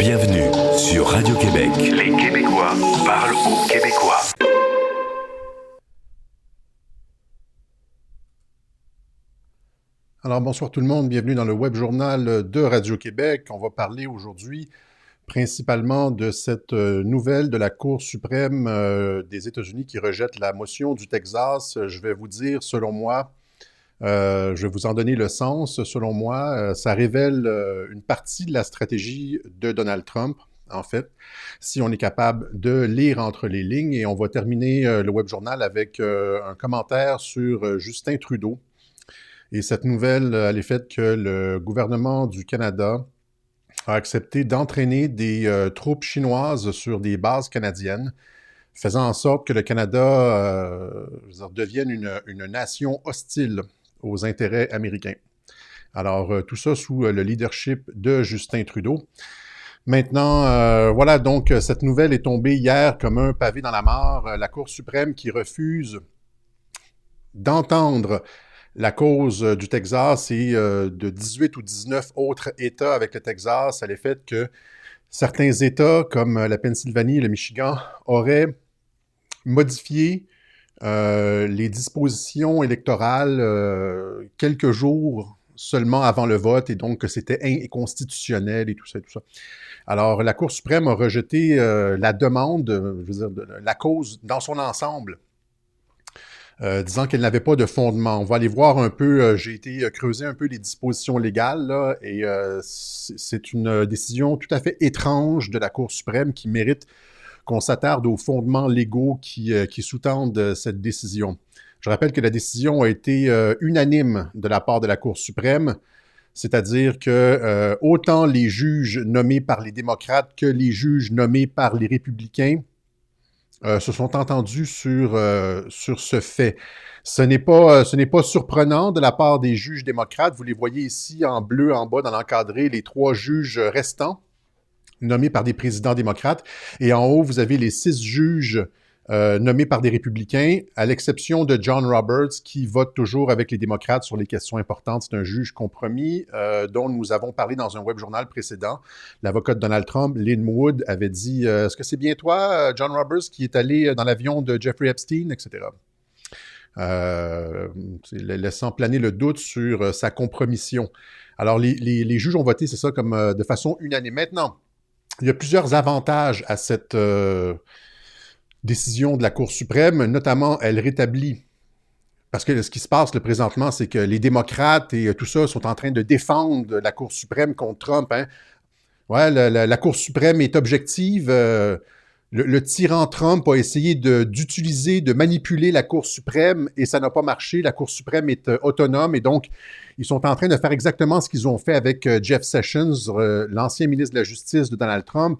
Bienvenue sur Radio-Québec. Les Québécois parlent aux Québécois. Alors, bonsoir tout le monde, bienvenue dans le Web Journal de Radio-Québec. On va parler aujourd'hui principalement de cette nouvelle de la Cour suprême des États-Unis qui rejette la motion du Texas. Je vais vous dire, selon moi, je vais vous en donner le sens. Selon moi, ça révèle une partie de la stratégie de Donald Trump, en fait, si on est capable de lire entre les lignes. Et on va terminer le Web Journal avec un commentaire sur Justin Trudeau. Et cette nouvelle a l'effet que le gouvernement du Canada a accepté d'entraîner des troupes chinoises sur des bases canadiennes, faisant en sorte que le Canada devienne une nation hostile aux intérêts américains. Alors, tout ça sous le leadership de Justin Trudeau. Maintenant, voilà, donc cette nouvelle est tombée hier comme un pavé dans la mare. La Cour suprême qui refuse d'entendre la cause du Texas et de 18 ou 19 autres États avec le Texas à l'effet que certains États, comme la Pennsylvanie et le Michigan, auraient modifié les dispositions électorales quelques jours seulement avant le vote et donc que c'était inconstitutionnel et tout ça, tout ça. Alors, la Cour suprême a rejeté la demande, je veux dire, la cause dans son ensemble, disant qu'elle n'avait pas de fondement. On va aller voir un peu, j'ai été creuser un peu les dispositions légales, là, et c'est une décision tout à fait étrange de la Cour suprême qui mérite qu'on s'attarde aux fondements légaux qui sous-tendent cette décision. Je rappelle que la décision a été unanime de la part de la Cour suprême, c'est-à-dire que autant les juges nommés par les démocrates que les juges nommés par les républicains se sont entendus sur ce fait. Ce n'est pas surprenant de la part des juges démocrates. Vous les voyez ici en bleu en bas dans l'encadré, les 3 juges restants nommés par des présidents démocrates. Et en haut, vous avez les 6 juges nommés par des républicains, à l'exception de John Roberts, qui vote toujours avec les démocrates sur les questions importantes. C'est un juge compromis dont nous avons parlé dans un web journal précédent. L'avocat de Donald Trump, Lynn Wood, avait dit « Est-ce que c'est bien toi, John Roberts, qui est allé dans l'avion de Jeffrey Epstein, etc. » laissant planer le doute sur sa compromission. Alors, les juges ont voté, c'est ça, comme de façon unanime. Maintenant, il y a plusieurs avantages à cette décision de la Cour suprême, notamment elle rétablit, parce que ce qui se passe présentement, c'est que les démocrates et tout ça sont en train de défendre la Cour suprême contre Trump. Hein. Ouais, la Cour suprême est objective. Le tyran Trump a essayé d'utiliser, de manipuler la Cour suprême et ça n'a pas marché. La Cour suprême est autonome et donc ils sont en train de faire exactement ce qu'ils ont fait avec Jeff Sessions, l'ancien ministre de la Justice de Donald Trump,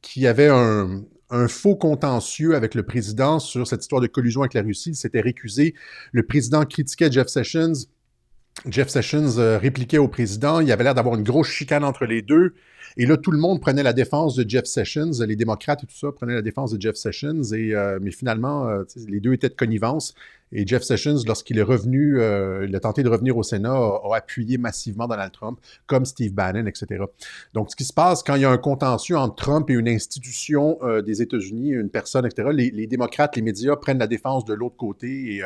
qui avait un faux contentieux avec le président sur cette histoire de collusion avec la Russie. Il s'était récusé. Le président critiquait Jeff Sessions. Jeff Sessions répliquait au président. Il y avait l'air d'avoir une grosse chicane entre les deux. Et là, tout le monde prenait la défense de Jeff Sessions. Les démocrates et tout ça prenaient la défense de Jeff Sessions. Mais finalement, les deux étaient de connivence. Et Jeff Sessions, lorsqu'il est revenu, il a tenté de revenir au Sénat, a appuyé massivement Donald Trump, comme Steve Bannon, etc. Donc, ce qui se passe quand il y a un contentieux entre Trump et une institution des États-Unis, une personne, etc., les démocrates, les médias prennent la défense de l'autre côté. Et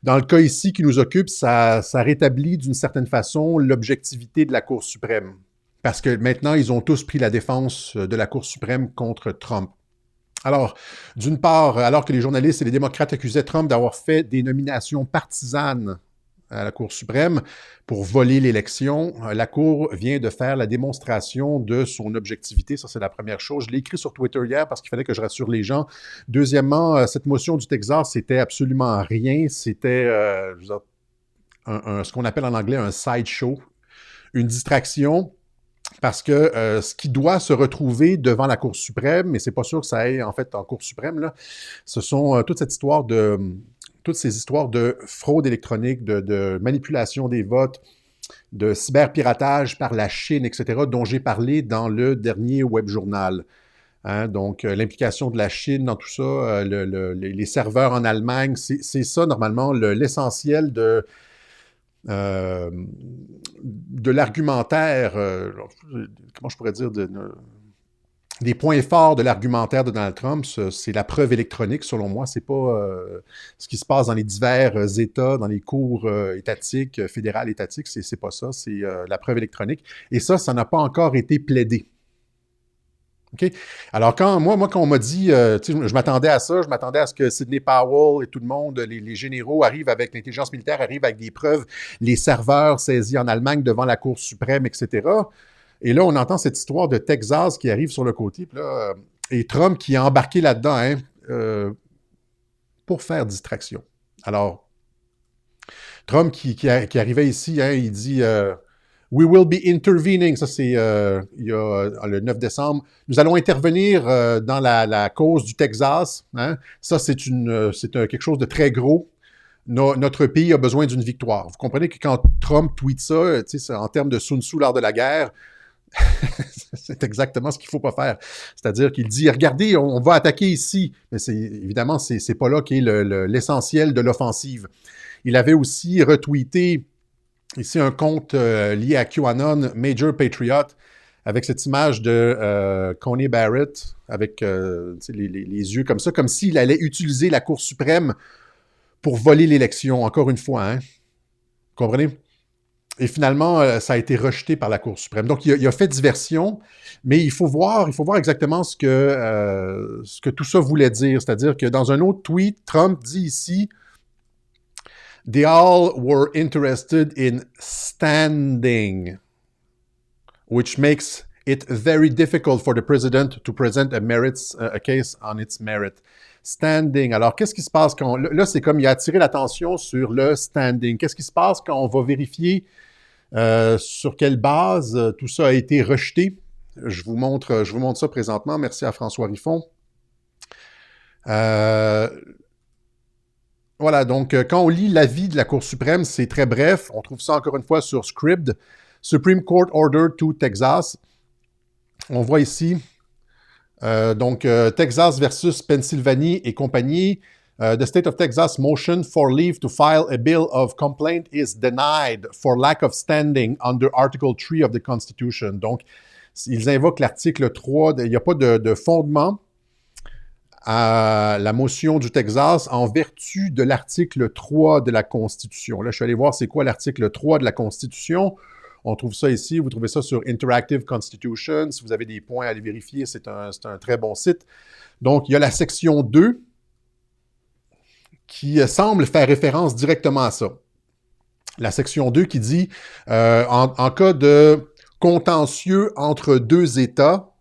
dans le cas ici qui nous occupe, ça rétablit d'une certaine façon l'objectivité de la Cour suprême. Parce que maintenant, ils ont tous pris la défense de la Cour suprême contre Trump. Alors, d'une part, alors que les journalistes et les démocrates accusaient Trump d'avoir fait des nominations partisanes à la Cour suprême pour voler l'élection, la Cour vient de faire la démonstration de son objectivité. Ça, c'est la première chose. Je l'ai écrit sur Twitter hier parce qu'il fallait que je rassure les gens. Deuxièmement, cette motion du Texas, c'était absolument rien. C'était ce qu'on appelle en anglais un sideshow, une distraction. Parce que ce qui doit se retrouver devant la Cour suprême, mais c'est pas sûr que ça aille en fait en Cour suprême, là, ce sont toutes ces histoires de fraude électronique, de manipulation des votes, de cyberpiratage par la Chine, etc., dont j'ai parlé dans le dernier web journal. Hein, donc, l'implication de la Chine dans tout ça, les serveurs en Allemagne, c'est ça normalement l'essentiel de l'argumentaire, comment je pourrais dire, des points forts de l'argumentaire de Donald Trump, c'est la preuve électronique, selon moi. C'est pas ce qui se passe dans les divers États, dans les cours étatiques, fédérales étatiques. C'est pas ça. C'est la preuve électronique. Et ça n'a pas encore été plaidé. OK? Alors, quand on m'a dit, je m'attendais à ça, je m'attendais à ce que Sidney Powell et tout le monde, les généraux arrivent avec l'intelligence militaire, arrivent avec des preuves, les serveurs saisis en Allemagne devant la Cour suprême, etc. Et là, on entend cette histoire de Texas qui arrive sur le côté, puis là, et Trump qui est embarqué là-dedans pour faire distraction. Alors, Trump qui arrivait ici, il dit We will be intervening. Ça, c'est il y a le 9 décembre. Nous allons intervenir dans la cause du Texas. Hein. Ça, c'est quelque chose de très gros. Notre pays a besoin d'une victoire. Vous comprenez que quand Trump tweet ça, en termes de Sun Tzu lors de la guerre, c'est exactement ce qu'il ne faut pas faire. C'est-à-dire qu'il dit, regardez, on va attaquer ici. Mais évidemment, c'est pas là qu'est l'essentiel de l'offensive. Il avait aussi retweeté ici un compte lié à QAnon, Major Patriot, avec cette image de Coney Barrett, avec les yeux comme ça, comme s'il allait utiliser la Cour suprême pour voler l'élection, encore une fois. Hein? Vous comprenez? Et finalement, ça a été rejeté par la Cour suprême. Donc, il a fait diversion, mais il faut voir exactement ce que tout ça voulait dire. C'est-à-dire que dans un autre tweet, Trump dit ici They all were interested in standing, which makes it very difficult for the president to present a case on its merit. Standing. Alors, qu'est-ce qui se passe quand... Là, c'est comme il a attiré l'attention sur le standing. Qu'est-ce qui se passe quand on va vérifier sur quelle base tout ça a été rejeté? Je vous montre ça présentement. Merci à François Riffon. Voilà, donc quand on lit l'avis de la Cour suprême, c'est très bref. On trouve ça encore une fois sur Scribd. Supreme Court Order to Texas. On voit ici, Texas versus Pennsylvanie et compagnie. The state of Texas motion for leave to file a bill of complaint is denied for lack of standing under Article 3 of the Constitution. Donc, ils invoquent l'article 3. Il n'y a pas de fondement à la motion du Texas en vertu de l'article 3 de la Constitution. Là, je suis allé voir c'est quoi l'article 3 de la Constitution. On trouve ça ici, vous trouvez ça sur Interactive Constitution. Si vous avez des points à aller vérifier, c'est un très bon site. Donc, il y a la section 2 qui semble faire référence directement à ça. La section 2 qui dit, en cas de contentieux entre deux États,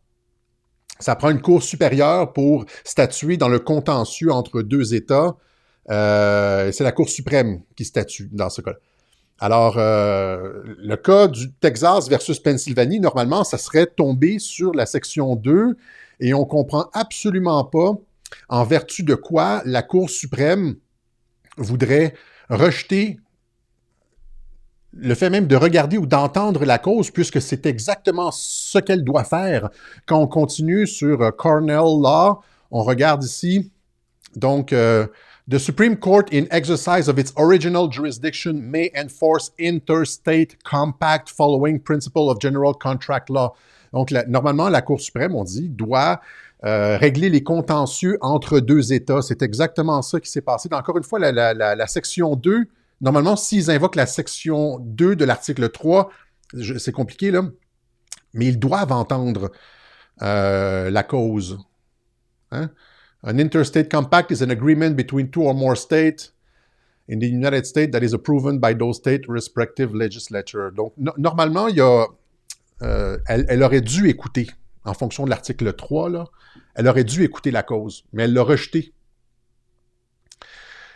ça prend une cour supérieure pour statuer dans le contentieux entre deux États. C'est la Cour suprême qui statue dans ce cas-là. Alors, le cas du Texas versus Pennsylvanie, normalement, ça serait tombé sur la section 2 et on ne comprend absolument pas en vertu de quoi la Cour suprême voudrait rejeter le fait même de regarder ou d'entendre la cause, puisque c'est exactement ce qu'elle doit faire. Quand on continue sur Cornell Law, on regarde ici, donc, The Supreme Court, in exercise of its original jurisdiction, may enforce interstate compact following principle of general contract law. Donc, normalement, la Cour suprême, on dit, doit régler les contentieux entre deux États. C'est exactement ça qui s'est passé. Encore une fois, la section 2, normalement, s'ils invoquent la section 2 de l'article 3, c'est compliqué, là, mais ils doivent entendre la cause. Hein? An interstate compact is an agreement between two or more states in the United States that is approved by those states' respective legislature. Donc, normalement, il y a, elle aurait dû écouter, en fonction de l'article 3, là, elle aurait dû écouter la cause, mais elle l'a rejeté.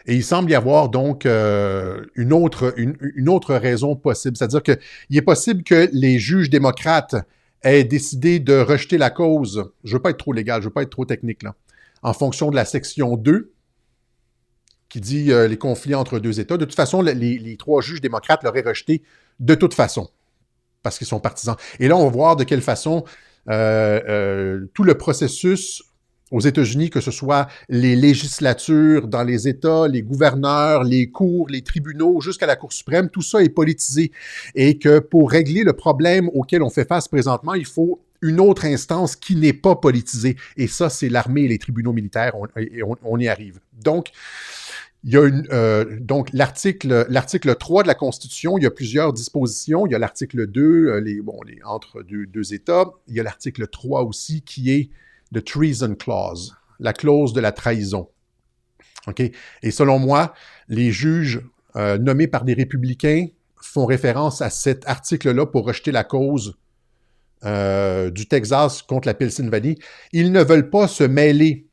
Et il semble y avoir donc une autre raison possible. C'est-à-dire qu'il est possible que les juges démocrates aient décidé de rejeter la cause. Je ne veux pas être trop légal, je ne veux pas être trop technique, là. En fonction de la section 2, qui dit les conflits entre deux États. De toute façon, les trois juges démocrates l'auraient rejeté de toute façon, parce qu'ils sont partisans. Et là, on va voir de quelle façon tout le processus aux États-Unis, que ce soit les législatures dans les États, les gouverneurs, les cours, les tribunaux, jusqu'à la Cour suprême, tout ça est politisé. Et que pour régler le problème auquel on fait face présentement, il faut une autre instance qui n'est pas politisée. Et ça, c'est l'armée et les tribunaux militaires. On y arrive. Donc, il y a donc l'article 3 de la Constitution, il y a plusieurs dispositions. Il y a l'article 2, entre deux États. Il y a l'article 3 aussi, qui est the Treason Clause, la clause de la trahison. OK? Et selon moi, les juges nommés par des républicains font référence à cet article-là pour rejeter la cause du Texas contre la Pennsylvanie. Ils ne veulent pas se mêler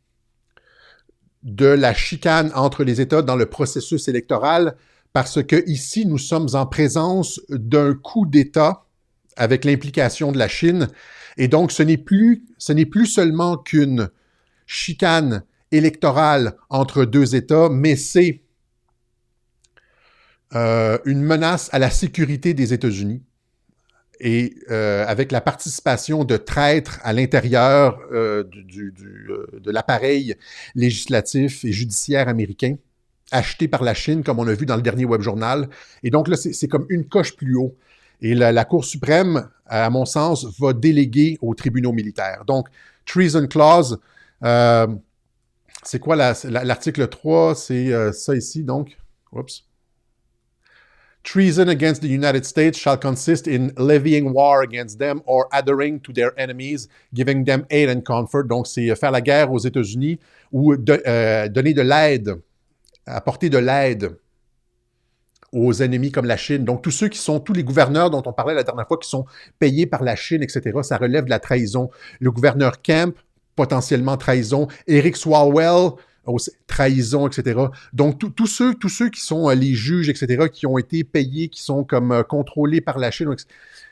de la chicane entre les États dans le processus électoral parce que ici, nous sommes en présence d'un coup d'État avec l'implication de la Chine. Et donc, ce n'est plus seulement qu'une chicane électorale entre deux États, mais c'est une menace à la sécurité des États-Unis. Et avec la participation de traîtres à l'intérieur de l'appareil législatif et judiciaire américain, acheté par la Chine, comme on a vu dans le dernier Web Journal. Et donc là, c'est comme une coche plus haut. Et la Cour suprême, à mon sens, va déléguer aux tribunaux militaires. Donc, Treason Clause, c'est quoi l'article 3? C'est ça ici, donc. Oups. Treason against the United States shall consist in levying war against them or adhering to their enemies, giving them aid and comfort. Donc, c'est faire la guerre aux États-Unis ou donner de l'aide, apporter de l'aide aux ennemis comme la Chine. Donc, tous les gouverneurs dont on parlait la dernière fois qui sont payés par la Chine, etc., ça relève de la trahison. Le gouverneur Kemp, potentiellement trahison. Eric Swalwell, trahison, etc. Donc, tous ceux qui sont les juges, etc., qui ont été payés, qui sont comme contrôlés par la Chine,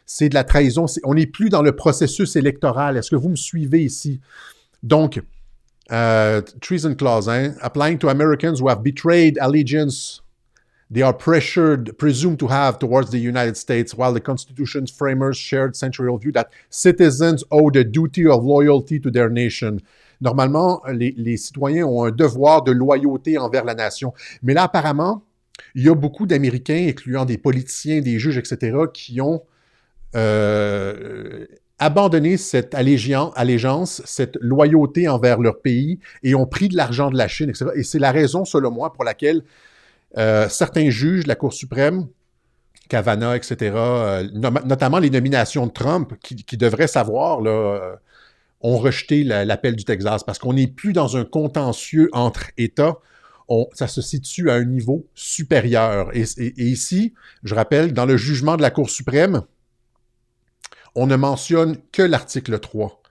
c'est de la trahison. On n'est plus dans le processus électoral. Est-ce que vous me suivez ici? Donc, Treason Clause, hein? Applying to Americans who have betrayed allegiance they are presumed to have towards the United States, while the Constitution's framers shared century view that citizens owe the duty of loyalty to their nation. Normalement, les citoyens ont un devoir de loyauté envers la nation. Mais là, apparemment, il y a beaucoup d'Américains, incluant des politiciens, des juges, etc., qui ont abandonné cette allégeance, cette loyauté envers leur pays et ont pris de l'argent de la Chine, etc. Et c'est la raison, selon moi, pour laquelle certains juges de la Cour suprême, Kavanaugh, etc., notamment les nominations de Trump, qui devraient savoir, là, ont rejeté l'appel du Texas parce qu'on n'est plus dans un contentieux entre États. Ça se situe à un niveau supérieur. Et ici, je rappelle, dans le jugement de la Cour suprême, on ne mentionne que l'article 3.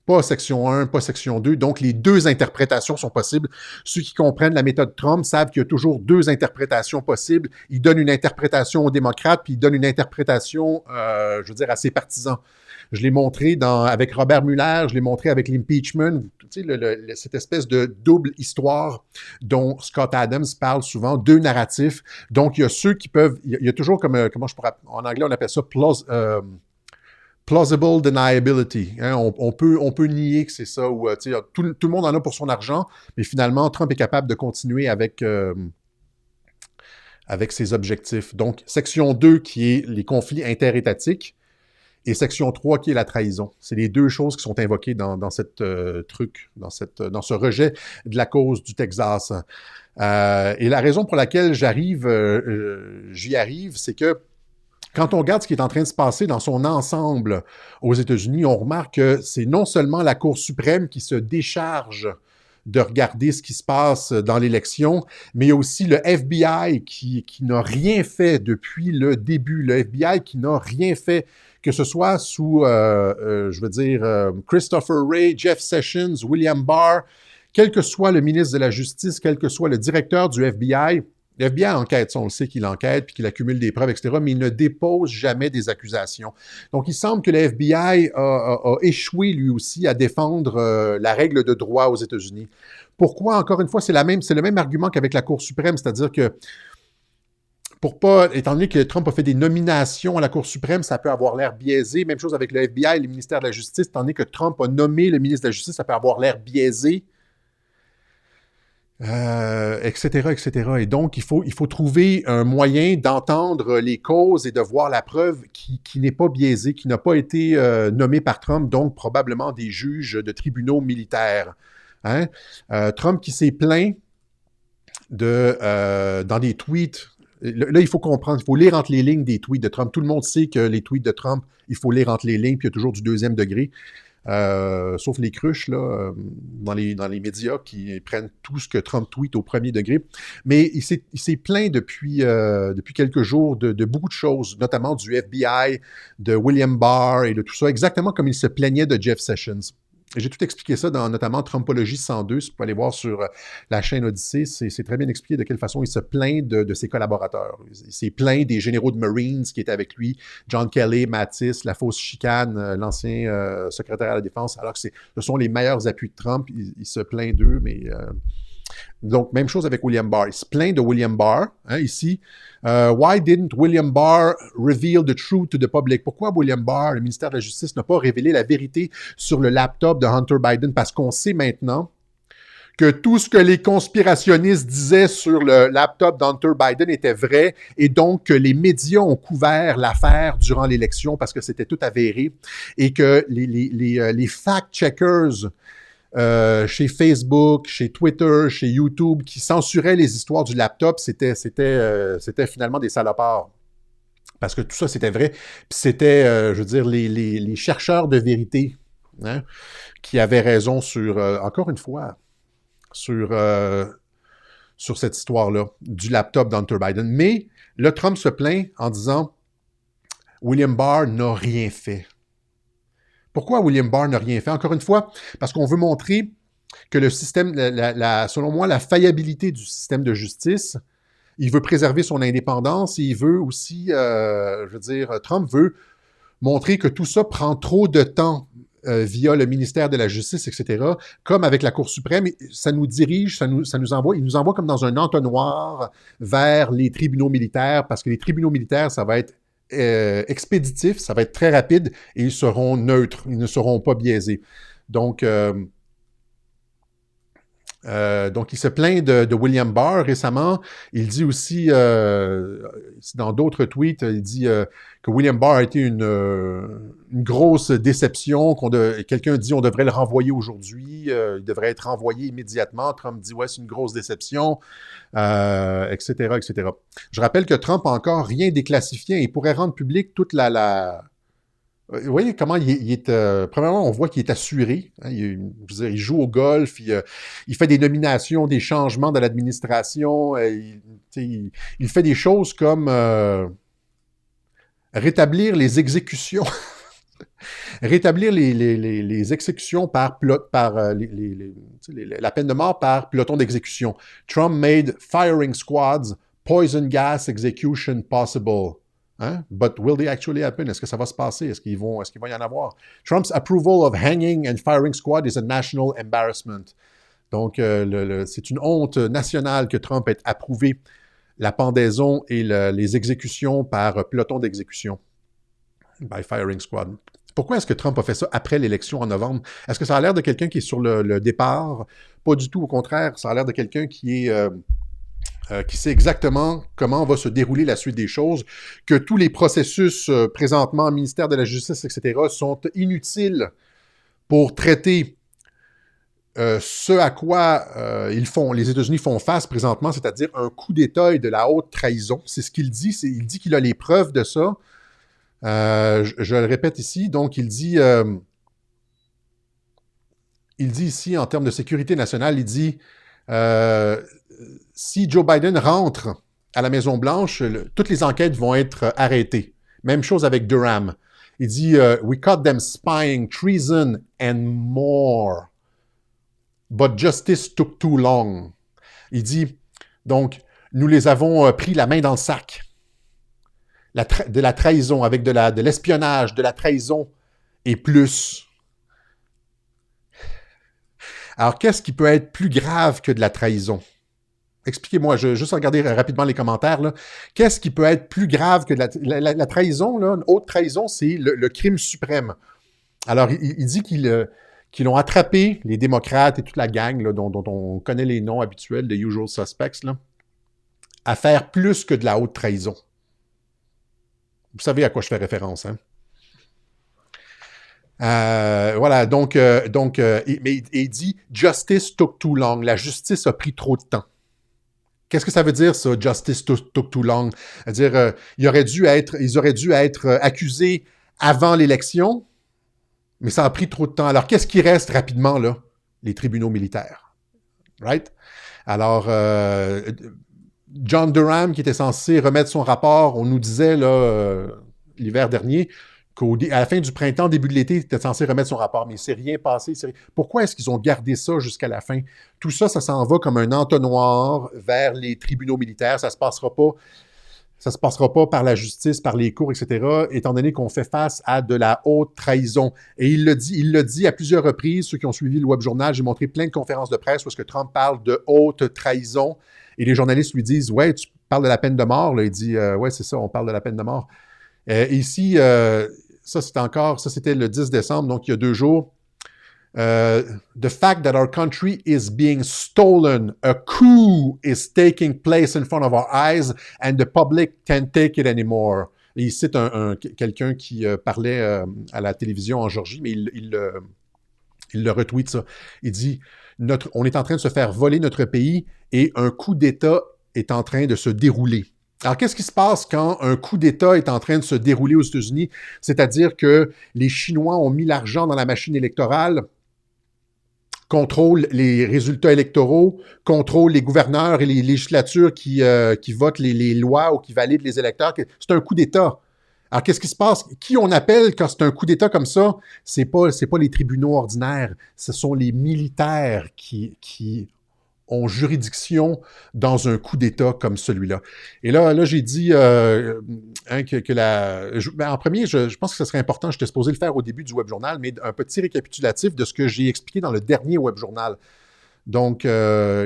Pas section 1, pas section 2. Donc, les deux interprétations sont possibles. Ceux qui comprennent la méthode Trump savent qu'il y a toujours deux interprétations possibles. Il donne une interprétation aux démocrates, puis il donne une interprétation, je veux dire, à ses partisans. Je l'ai montré avec Robert Mueller, je l'ai montré avec l'impeachment. Tu sais, cette espèce de double histoire dont Scott Adams parle souvent, deux narratifs. Donc, il y a ceux qui peuvent... Il y a toujours comme... comment je pourrais... En anglais, on appelle ça plausible deniability. Hein? On peut nier que c'est ça. Ou, tout le monde en a pour son argent, mais finalement, Trump est capable de continuer avec ses objectifs. Donc, section 2, qui est les conflits interétatiques, et section 3, qui est la trahison. C'est les deux choses qui sont invoquées dans cette dans ce rejet de la cause du Texas. Et la raison pour laquelle j'y arrive, c'est que quand on regarde ce qui est en train de se passer dans son ensemble aux États-Unis, on remarque que c'est non seulement la Cour suprême qui se décharge de regarder ce qui se passe dans l'élection, mais il y a aussi le FBI qui n'a rien fait depuis le début. Le FBI qui n'a rien fait, que ce soit sous, Christopher Wray, Jeff Sessions, William Barr, quel que soit le ministre de la Justice, quel que soit le directeur du FBI. Le FBI enquête, on le sait qu'il enquête puis qu'il accumule des preuves, etc., mais il ne dépose jamais des accusations. Donc, il semble que le FBI a échoué, lui aussi, à défendre la règle de droit aux États-Unis. Pourquoi? Encore une fois, c'est le même argument qu'avec la Cour suprême, c'est-à-dire que pour pas, étant donné que Trump a fait des nominations à la Cour suprême, ça peut avoir l'air biaisé. Même chose avec le FBI et le ministère de la Justice, étant donné que Trump a nommé le ministre de la Justice, ça peut avoir l'air biaisé. Etc., etc. Et donc, il faut trouver un moyen d'entendre les causes et de voir la preuve qui n'est pas biaisée, qui n'a pas été nommée par Trump, donc probablement des juges de tribunaux militaires. Hein? Trump qui s'est plaint dans des tweets. Là, il faut comprendre, il faut lire entre les lignes des tweets de Trump. Tout le monde sait que les tweets de Trump, il faut lire entre les lignes, puis il y a toujours du deuxième degré. Sauf les cruches là, dans les médias qui prennent tout ce que Trump tweet au premier degré. Mais il s'est plaint depuis quelques jours de beaucoup de choses, notamment du FBI, de William Barr et de tout ça, exactement comme il se plaignait de Jeff Sessions. J'ai tout expliqué ça dans notamment Trumpologie 102, si vous pouvez aller voir sur la chaîne Odyssée, c'est très bien expliqué de quelle façon il se plaint de ses collaborateurs. Il s'est plaint des généraux de Marines qui étaient avec lui, John Kelly, Mattis, la fausse chicane, l'ancien secrétaire à la Défense, alors que ce sont les meilleurs appuis de Trump. Il se plaint d'eux, mais... Donc, même chose avec William Barr. Il se plaint de William Barr, hein, ici. Why didn't William Barr reveal the truth to the public? Pourquoi William Barr, le ministère de la Justice, n'a pas révélé la vérité sur le laptop de Hunter Biden? Parce qu'on sait maintenant que tout ce que les conspirationnistes disaient sur le laptop d'Hunter Biden était vrai et donc que les médias ont couvert l'affaire durant l'élection parce que c'était tout avéré et que les fact-checkers chez Facebook, chez Twitter, chez YouTube, qui censuraient les histoires du laptop, c'était finalement des salopards. Parce que tout ça, c'était vrai. Puis c'était, je veux dire, les chercheurs de vérité, hein, qui avaient raison sur, encore une fois, sur cette histoire-là, du laptop d'Hunter Biden. Mais là, Trump se plaint en disant « William Barr n'a rien fait ». Pourquoi William Barr n'a rien fait? Encore une fois, parce qu'on veut montrer que le système, selon moi, la faillibilité du système de justice, il veut préserver son indépendance et il veut aussi, je veux dire, Trump veut montrer que tout ça prend trop de temps via le ministère de la Justice, etc. Comme avec la Cour suprême, ça nous dirige, ça nous envoie, il nous envoie comme dans un entonnoir vers les tribunaux militaires, parce que les tribunaux militaires, ça va être expéditif, ça va être très rapide et ils seront neutres, ils ne seront pas biaisés. Donc il se plaint de William Barr récemment. Il dit aussi, dans d'autres tweets, il dit que William Barr a été une grosse déception. Quelqu'un dit on devrait le renvoyer aujourd'hui, il devrait être renvoyé immédiatement. Trump dit ouais, c'est une grosse déception, etc., etc. Je rappelle que Trump n'a encore rien déclassifié. Il pourrait rendre public toute vous voyez comment il est... premièrement, on voit qu'il est assuré. Hein, je veux dire, il joue au golf, il fait des nominations, des changements dans l'administration. Il fait des choses comme rétablir les exécutions. Rétablir les exécutions par la peine de mort par peloton d'exécution. Trump made firing squads, poison gas execution possible. Hein? But will they actually happen? Est-ce que ça va se passer? Est-ce qu'il va y en avoir? Trump's approval of hanging and firing squad is a national embarrassment. Donc, c'est une honte nationale que Trump ait approuvé la pendaison et les exécutions par peloton d'exécution. By firing squad. Pourquoi est-ce que Trump a fait ça après l'élection en novembre? Est-ce que ça a l'air de quelqu'un qui est sur le départ? Pas du tout, au contraire. Ça a l'air de quelqu'un qui sait exactement comment va se dérouler la suite des choses, que tous les processus présentement au ministère de la Justice, etc., sont inutiles pour traiter ce à quoi les États-Unis font face présentement, c'est-à-dire un coup d'État et de la haute trahison. C'est ce qu'il dit. Il dit qu'il a les preuves de ça. Je le répète ici. Donc, il dit ici, en termes de sécurité nationale, il dit si Joe Biden rentre à la Maison-Blanche, toutes les enquêtes vont être arrêtées. Même chose avec Durham. Il dit we caught them spying, treason and more. But justice took too long. Il dit, donc, nous les avons pris la main dans le sac. De la trahison, avec de l'espionnage, de la trahison et plus. Alors, qu'est-ce qui peut être plus grave que de la trahison? Expliquez-moi, je vais juste regarder rapidement les commentaires. Là. Qu'est-ce qui peut être plus grave que la trahison? Là, une haute trahison, c'est le crime suprême. Alors, il dit qu'ils ont attrapé les démocrates et toute la gang là, dont on connaît les noms habituels, les usual suspects, là, à faire plus que de la haute trahison. Vous savez à quoi je fais référence, hein? Voilà, donc il dit « Justice took too long ». La justice a pris trop de temps. Qu'est-ce que ça veut dire, ça, « Justice took too long » C'est-à-dire, ils auraient dû être accusés avant l'élection, mais ça a pris trop de temps. Alors, qu'est-ce qui reste rapidement, là? Les tribunaux militaires. Right? Alors, John Durham, qui était censé remettre son rapport, on nous disait, là, l'hiver dernier, qu'à la fin du printemps, début de l'été, il était censé remettre son rapport, mais il ne s'est rien passé. Pourquoi est-ce qu'ils ont gardé ça jusqu'à la fin? Tout ça, ça s'en va comme un entonnoir vers les tribunaux militaires. Ça ne se passera pas par la justice, par les cours, etc., étant donné qu'on fait face à de la haute trahison. Et il le dit à plusieurs reprises, ceux qui ont suivi le Web Journal, j'ai montré plein de conférences de presse où est-ce que Trump parle de haute trahison, et les journalistes lui disent « Ouais, tu parles de la peine de mort. » Là, il dit « Ouais, c'est ça, on parle de la peine de mort. » Ici, ça c'était le 10 décembre, donc il y a 2 jours. The fact that our country is being stolen, a coup is taking place in front of our eyes, and the public can't take it anymore. Et il cite quelqu'un qui parlait à la télévision en Georgie, mais il le retweet ça. Il dit on est en train de se faire voler notre pays et un coup d'État est en train de se dérouler. Alors, qu'est-ce qui se passe quand un coup d'État est en train de se dérouler aux États-Unis? C'est-à-dire que les Chinois ont mis l'argent dans la machine électorale, contrôlent les résultats électoraux, contrôlent les gouverneurs et les législatures qui votent les lois ou qui valident les électeurs. C'est un coup d'État. Alors, qu'est-ce qui se passe? Qui on appelle quand c'est un coup d'État comme ça? C'est pas les tribunaux ordinaires. Ce sont les militaires qui ont juridiction dans un coup d'État comme celui-là. Et là j'ai dit en premier, je pense que ce serait important, j'étais supposé le faire au début du Web Journal, mais un petit récapitulatif de ce que j'ai expliqué dans le dernier Web Journal. Donc,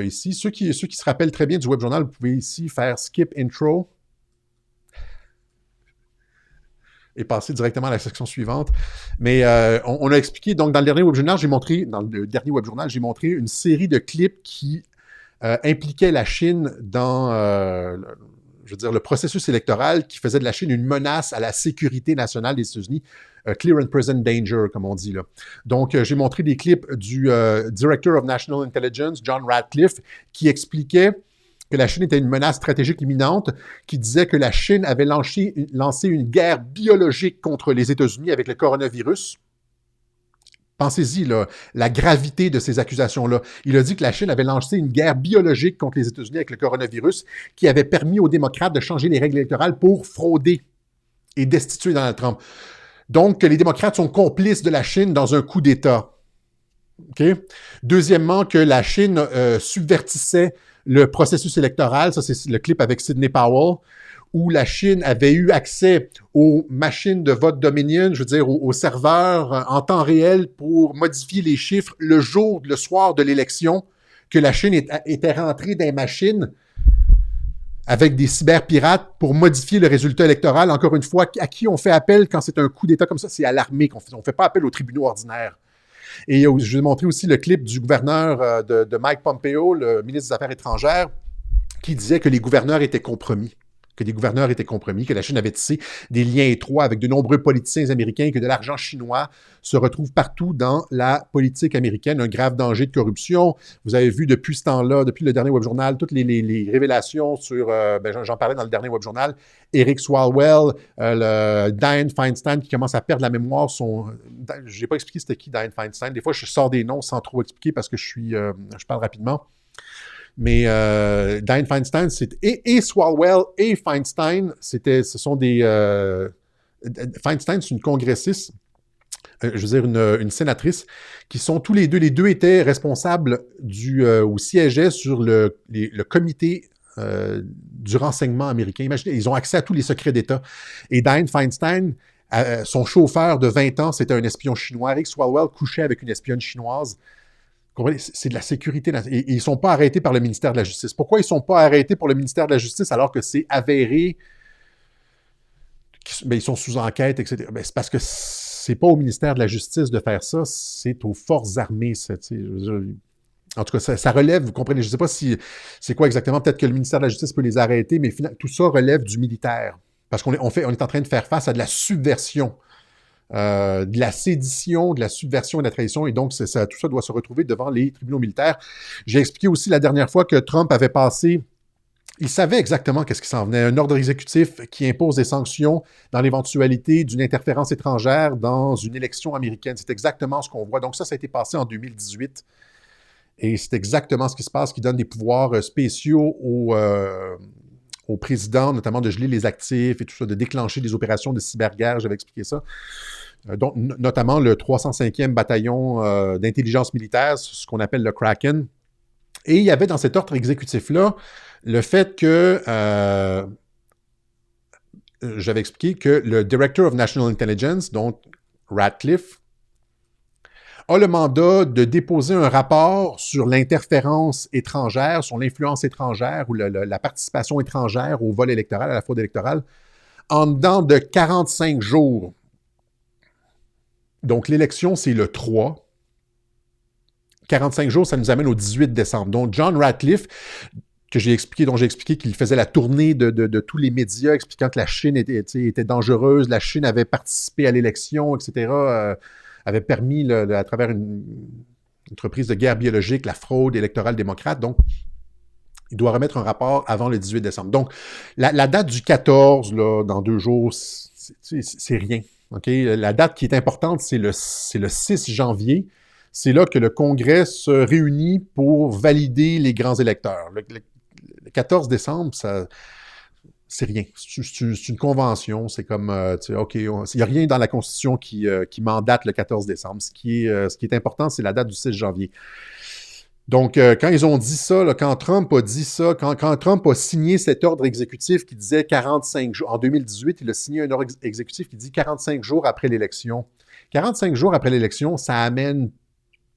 ici, ceux qui se rappellent très bien du Web Journal, vous pouvez ici faire Skip Intro et passer directement à la section suivante. Mais on a expliqué, donc dans le dernier Web Journal, j'ai montré une série de clips qui impliquaient la Chine dans le processus électoral qui faisait de la Chine une menace à la sécurité nationale des États-Unis, clear and present danger, comme on dit là. Donc, j'ai montré des clips du Director of National Intelligence, John Ratcliffe, qui expliquait que la Chine était une menace stratégique imminente, qui disait que la Chine avait lancé une guerre biologique contre les États-Unis avec le coronavirus. Pensez-y, là, la gravité de ces accusations-là. Il a dit que la Chine avait lancé une guerre biologique contre les États-Unis avec le coronavirus qui avait permis aux démocrates de changer les règles électorales pour frauder et destituer Donald Trump. Donc, que les démocrates sont complices de la Chine dans un coup d'État. Okay? Deuxièmement, que la Chine subvertissait le processus électoral. Ça, c'est le clip avec Sidney Powell, où la Chine avait eu accès aux machines de vote Dominion, je veux dire, aux serveurs en temps réel pour modifier les chiffres le soir de l'élection, que la Chine était rentrée dans les machines avec des cyberpirates pour modifier le résultat électoral. Encore une fois, à qui on fait appel quand c'est un coup d'État comme ça? C'est à l'armée qu'on fait. On ne fait pas appel aux tribunaux ordinaires. Et je vais montrer aussi le clip du gouverneur de Mike Pompeo, le ministre des Affaires étrangères, qui disait que les gouverneurs étaient compromis. Que la Chine avait tissé des liens étroits avec de nombreux politiciens américains et que de l'argent chinois se retrouve partout dans la politique américaine, un grave danger de corruption. Vous avez vu depuis ce temps-là, depuis le dernier Web Journal, toutes les révélations sur, j'en parlais dans le dernier Web Journal, Eric Swalwell, le Dianne Feinstein qui commence à perdre la mémoire. Je n'ai pas expliqué c'était qui Dianne Feinstein. Des fois, je sors des noms sans trop expliquer parce que je parle rapidement. Mais Dianne Feinstein, et Swalwell et Feinstein, Feinstein, c'est une congressiste, je veux dire une sénatrice, qui sont tous les deux étaient responsables ou siégeaient sur le comité du renseignement américain. Imaginez, ils ont accès à tous les secrets d'État. Et Dianne Feinstein, son chauffeur de 20 ans, c'était un espion chinois. Eric Swalwell couchait avec une espionne chinoise. Comprenez? C'est de la sécurité nationale. Et ils ne sont pas arrêtés par le ministère de la Justice. Pourquoi ils ne sont pas arrêtés par le ministère de la Justice alors que c'est avéré qu'ils sont sous enquête, etc.? Ben, c'est parce que c'est pas au ministère de la Justice de faire ça, c'est aux forces armées. Ça, en tout cas, ça relève, vous comprenez, je ne sais pas si c'est quoi exactement, peut-être que le ministère de la Justice peut les arrêter, mais tout ça relève du militaire. Parce qu'on est en train de faire face à de la subversion, de la sédition, de la subversion et de la trahison, et donc tout ça doit se retrouver devant les tribunaux militaires. J'ai expliqué aussi la dernière fois que Trump avait passé, il savait exactement qu'est-ce qui s'en venait, un ordre exécutif qui impose des sanctions dans l'éventualité d'une interférence étrangère dans une élection américaine. C'est exactement ce qu'on voit. Donc ça a été passé en 2018. Et c'est exactement ce qui se passe, qui donne des pouvoirs spéciaux au président, notamment de geler les actifs et tout ça, de déclencher des opérations de cyberguerre, j'avais expliqué ça. Donc, notamment le 305e bataillon d'intelligence militaire, ce qu'on appelle le Kraken. Et il y avait dans cet ordre exécutif-là le fait que, j'avais expliqué que le Director of National Intelligence, donc Ratcliffe, a le mandat de déposer un rapport sur l'interférence étrangère, sur l'influence étrangère ou la participation étrangère au vol électoral, à la fraude électorale, en dedans de 45 jours. Donc, l'élection, c'est le 3. 45 jours, ça nous amène au 18 décembre. Donc, John Ratcliffe, dont j'ai expliqué qu'il faisait la tournée de tous les médias, expliquant que la Chine était dangereuse, la Chine avait participé à l'élection, etc., avait permis, à travers une entreprise de guerre biologique, la fraude électorale démocrate. Donc, il doit remettre un rapport avant le 18 décembre. Donc, la date du 14, là, dans 2 jours, c'est rien. Okay? La date qui est importante, c'est le 6 janvier. C'est là que le Congrès se réunit pour valider les grands électeurs. Le 14 décembre, c'est rien. C'est une convention. C'est comme, OK, il n'y a rien dans la Constitution qui mandate le 14 décembre. Ce qui est important, c'est la date du 6 janvier. Donc, quand ils ont dit ça, là, quand Trump a dit ça, quand Trump a signé cet ordre exécutif qui disait 45 jours, en 2018, il a signé un ordre exécutif qui dit 45 jours après l'élection. 45 jours après l'élection, ça amène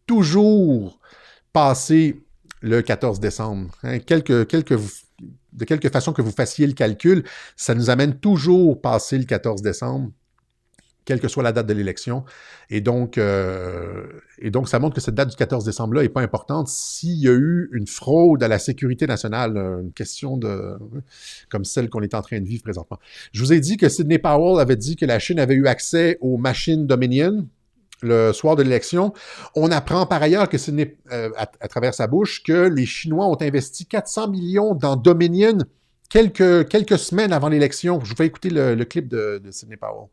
toujours passer le 14 décembre. Hein, de quelque façon que vous fassiez le calcul, ça nous amène toujours passer le 14 décembre, quelle que soit la date de l'élection. Et donc, ça montre que cette date du 14 décembre-là n'est pas importante. S'il y a eu une fraude à la sécurité nationale, une question comme celle qu'on est en train de vivre présentement. Je vous ai dit que Sidney Powell avait dit que la Chine avait eu accès aux machines Dominion le soir de l'élection. On apprend par ailleurs que Sidney, à travers sa bouche, que les Chinois ont investi 400 millions dans Dominion quelques semaines avant l'élection. Je vous fais écouter le clip de Sidney Powell.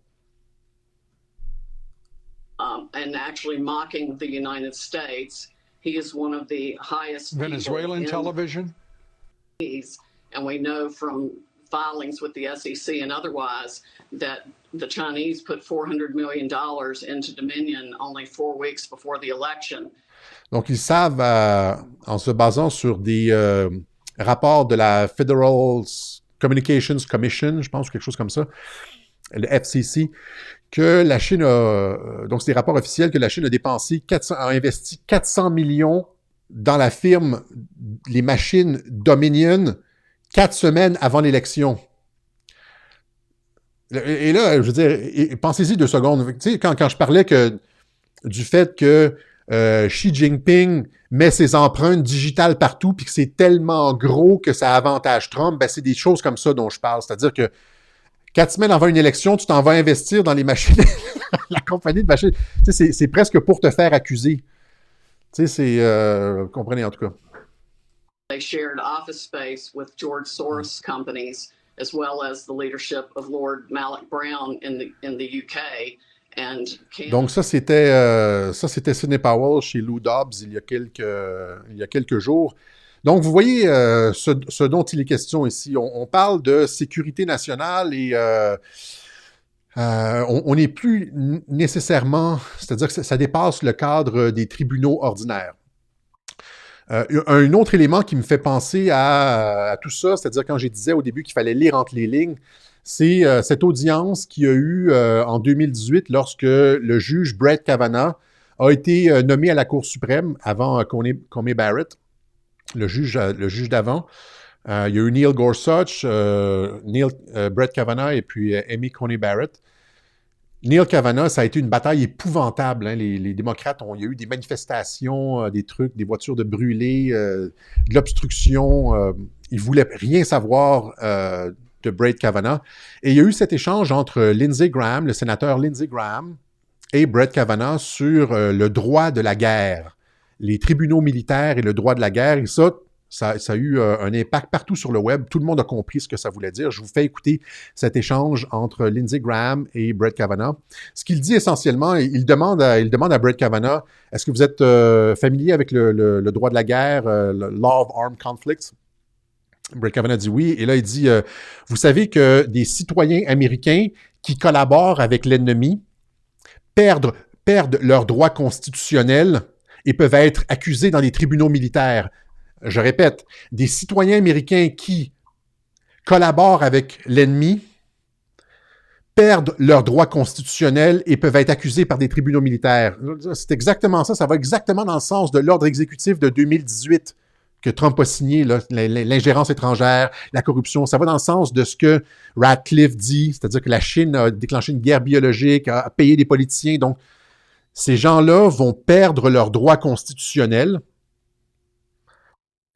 And actually mocking the United States. He is one of the highest Venezuelan television. And we know from filings with the SEC and otherwise that the Chinese put $400 million into Dominion only 4 weeks before the election. Donc, ils savent, en se basant sur des rapports de la Federal Communications Commission, je pense, quelque chose comme ça, le FCC, que la Chine a, donc c'est des rapports officiels, que la Chine a investi 400 millions dans la firme, les machines Dominion, 4 semaines avant l'élection. Et là, je veux dire, pensez-y 2 secondes. Tu sais, quand je parlais du fait que Xi Jinping met ses empreintes digitales partout, puis que c'est tellement gros que ça avantage Trump, ben c'est des choses comme ça dont je parle. C'est-à-dire que 4 semaines avant une élection, tu t'en vas investir dans les machines, la compagnie de machines. Tu sais, c'est presque pour te faire accuser. Tu sais, vous comprenez en tout cas. They shared office space with George Soros companies, as well as the leadership of Lord Malik Brown in the UK. Donc ça c'était Sidney Powell chez Lou Dobbs il y a quelques jours. Donc vous voyez ce dont il est question ici. On parle de sécurité nationale et on n'est plus nécessairement, c'est-à-dire que ça dépasse le cadre des tribunaux ordinaires. Un autre élément qui me fait penser à tout ça, c'est-à-dire quand je disais au début qu'il fallait lire entre les lignes, c'est cette audience qu'il y a eu en 2018 lorsque le juge Brett Kavanaugh a été nommé à la Cour suprême avant Coney Barrett, le juge d'avant. Il y a eu Neil Gorsuch, Brett Kavanaugh et puis Amy Coney Barrett. Neil Kavanaugh, ça a été une bataille épouvantable. Hein. Les démocrates, il y a eu des manifestations, des trucs, des voitures de brûlées, de l'obstruction. Ils ne voulaient rien savoir de Brett Kavanaugh. Et il y a eu cet échange entre Lindsey Graham, le sénateur Lindsey Graham, et Brett Kavanaugh sur le droit de la guerre, les tribunaux militaires et le droit de la guerre. Et ça a eu un impact partout sur le web. Tout le monde a compris ce que ça voulait dire. Je vous fais écouter cet échange entre Lindsey Graham et Brett Kavanaugh. Ce qu'il dit essentiellement, il demande à Brett Kavanaugh, est-ce que vous êtes familier avec le droit de la guerre, le Law of Armed Conflicts? Brett Kavanaugh dit oui. Et là, il dit, vous savez que des citoyens américains qui collaborent avec l'ennemi perdent leurs droits constitutionnels et peuvent être accusés dans des tribunaux militaires. Je répète, des citoyens américains qui collaborent avec l'ennemi perdent leurs droits constitutionnels et peuvent être accusés par des tribunaux militaires. C'est exactement ça. Ça va exactement dans le sens de l'ordre exécutif de 2018 que Trump a signé, là, l'ingérence étrangère, la corruption. Ça va dans le sens de ce que Radcliffe dit, c'est-à-dire que la Chine a déclenché une guerre biologique, a payé des politiciens. Donc, ces gens-là vont perdre leurs droits constitutionnels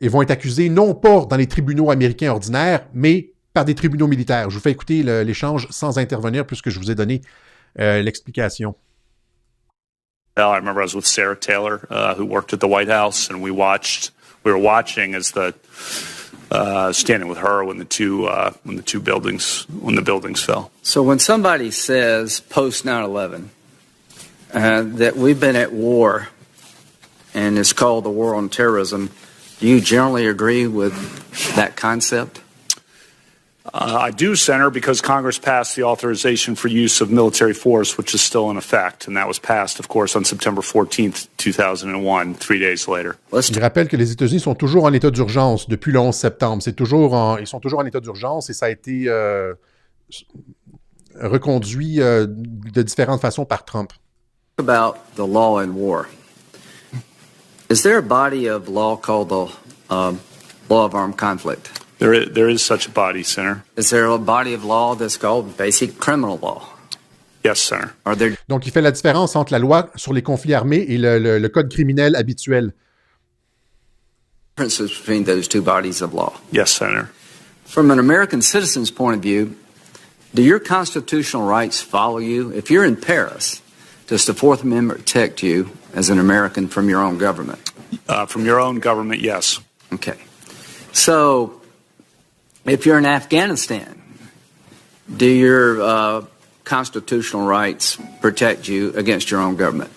et vont être accusés non pas dans les tribunaux américains ordinaires, mais par des tribunaux militaires. Je vous fais écouter l'échange sans intervenir puisque je vous ai donné l'explication. Well, I remember I was with Sarah Taylor, who worked at the White House, and we were watching as standing with her when the buildings fell. So when somebody says post 9/11 that we've been at war, and it's called the war on terrorism, do you generally agree with that concept? I do, Senator, because Congress passed the authorization for use of military force, which is still in effect, and that was passed, of course, on September 14th, 2001, 3 days later. Il rappelle que les États-Unis sont toujours en état d'urgence depuis le 11 septembre. Ils sont toujours en état d'urgence et ça a été reconduit de différentes façons par Trump. About the law in war. Is there a body of law called the Law of Armed Conflict? There is such a body, Senator. Is there a body of law that's called basic criminal law? Yes, Senator. Are there Donc, il fait la différence entre la loi sur les conflits armés et le code criminel habituel. differences between those two bodies of law? Yes, Senator. From an American citizen's point of view, do your constitutional rights follow you? If you're in Paris, does the Fourth Amendment protect you as an American from your own government? From your own government, yes. Okay. So, if you're in Afghanistan, do your constitutional rights protect you against your own government?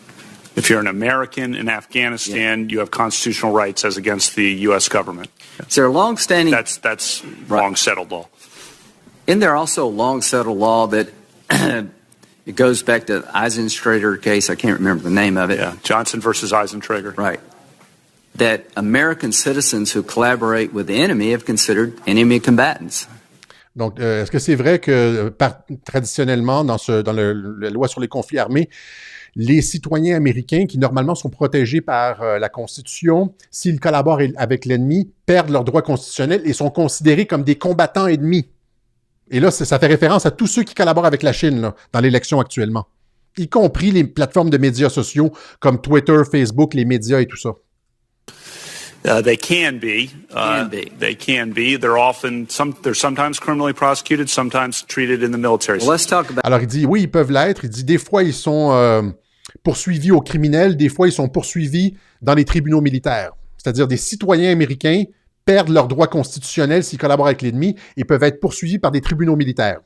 If you're an American in Afghanistan, you have constitutional rights as against the U.S. government. Is there a long-standing... That's long-settled law. Isn't there also a long-settled law that it goes back to the Eisentrager case? I can't remember the name of it. Yeah, Johnson versus Eisentrager. Right. That American citizens who collaborate with the enemy have considered enemy combatants. Donc, est-ce que c'est vrai que traditionnellement, dans la loi sur les conflits armés, les citoyens américains qui normalement sont protégés par la Constitution, s'ils collaborent avec l'ennemi, perdent leurs droits constitutionnels et sont considérés comme des combattants ennemis? Et là, ça fait référence à tous ceux qui collaborent avec la Chine là, dans l'élection actuellement, y compris les plateformes de médias sociaux comme Twitter, Facebook, les médias et tout ça. They can be. They can be. They're sometimes criminally prosecuted, sometimes treated in the military. Well, let's talk about... Alors, il dit, oui, ils peuvent l'être. Il dit, des fois, ils sont poursuivis aux criminels, des fois, ils sont poursuivis dans les tribunaux militaires. C'est-à-dire, des citoyens américains perdent leurs droits constitutionnels s'ils collaborent avec l'ennemi et peuvent être poursuivis par des tribunaux militaires.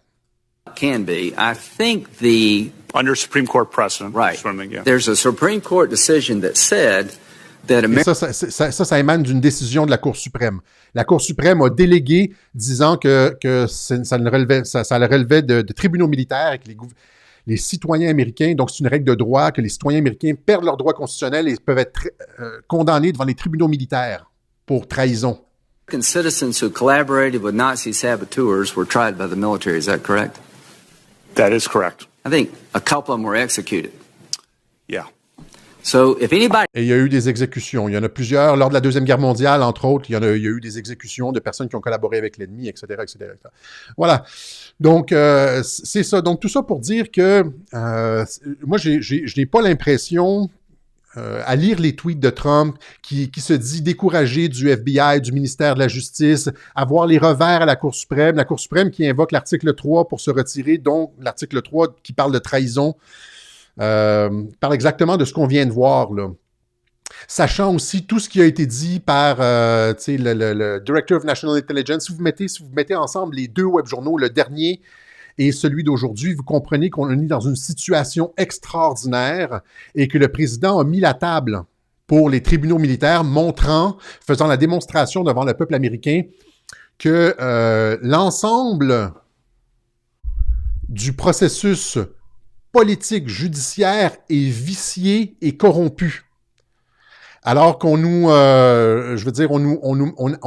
Can be. I think the... Under Supreme Court precedent. Right. Yeah. There's a Supreme Court decision that said... Et ça émane d'une décision de la Cour suprême. La Cour suprême a délégué, disant que ça relevait de tribunaux militaires et que les citoyens américains, donc c'est une règle de droit, que les citoyens américains perdent leurs droits constitutionnels et peuvent être condamnés devant les tribunaux militaires pour trahison. American citizens who collaborated with Nazi saboteurs were tried by the military. Is that correct? That is correct. I think a couple of them were executed. Yeah. So if anybody Et il y a eu des exécutions. Il y en a plusieurs. Lors de la Deuxième Guerre mondiale, entre autres, il y a eu des exécutions de personnes qui ont collaboré avec l'ennemi, etc., etc., etc. Voilà. Donc, c'est ça. Donc, tout ça pour dire que moi, je n'ai pas l'impression, à lire les tweets de Trump, qui se dit découragé du FBI, du ministère de la Justice, à voir les revers à la Cour suprême qui invoque l'article 3 pour se retirer, donc l'article 3 qui parle de trahison, parle exactement de ce qu'on vient de voir, là. Sachant aussi tout ce qui a été dit par le Director of National Intelligence. Si vous mettez ensemble les deux web journaux, le dernier et celui d'aujourd'hui, vous comprenez qu'on est dans une situation extraordinaire et que le président a mis la table pour les tribunaux militaires, faisant la démonstration devant le peuple américain que l'ensemble du processus politique judiciaire est vicié et corrompu. Alors qu'on nous, on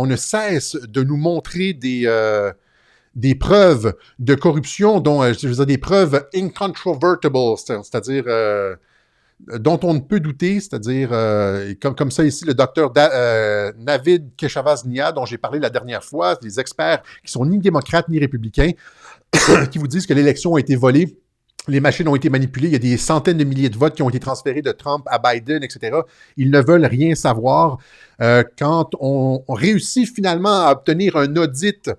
ne cesse de nous montrer des preuves de corruption, dont, des preuves incontrovertible, c'est-à-dire dont on ne peut douter, c'est-à-dire, comme ça ici, le docteur Navid Keshavaznia, dont j'ai parlé la dernière fois, des experts qui sont ni démocrates ni républicains, qui vous disent que l'élection a été volée. Les machines ont été manipulées. Il y a des centaines de milliers de votes qui ont été transférés de Trump à Biden, etc. Ils ne veulent rien savoir. Quand on réussit finalement à obtenir un audit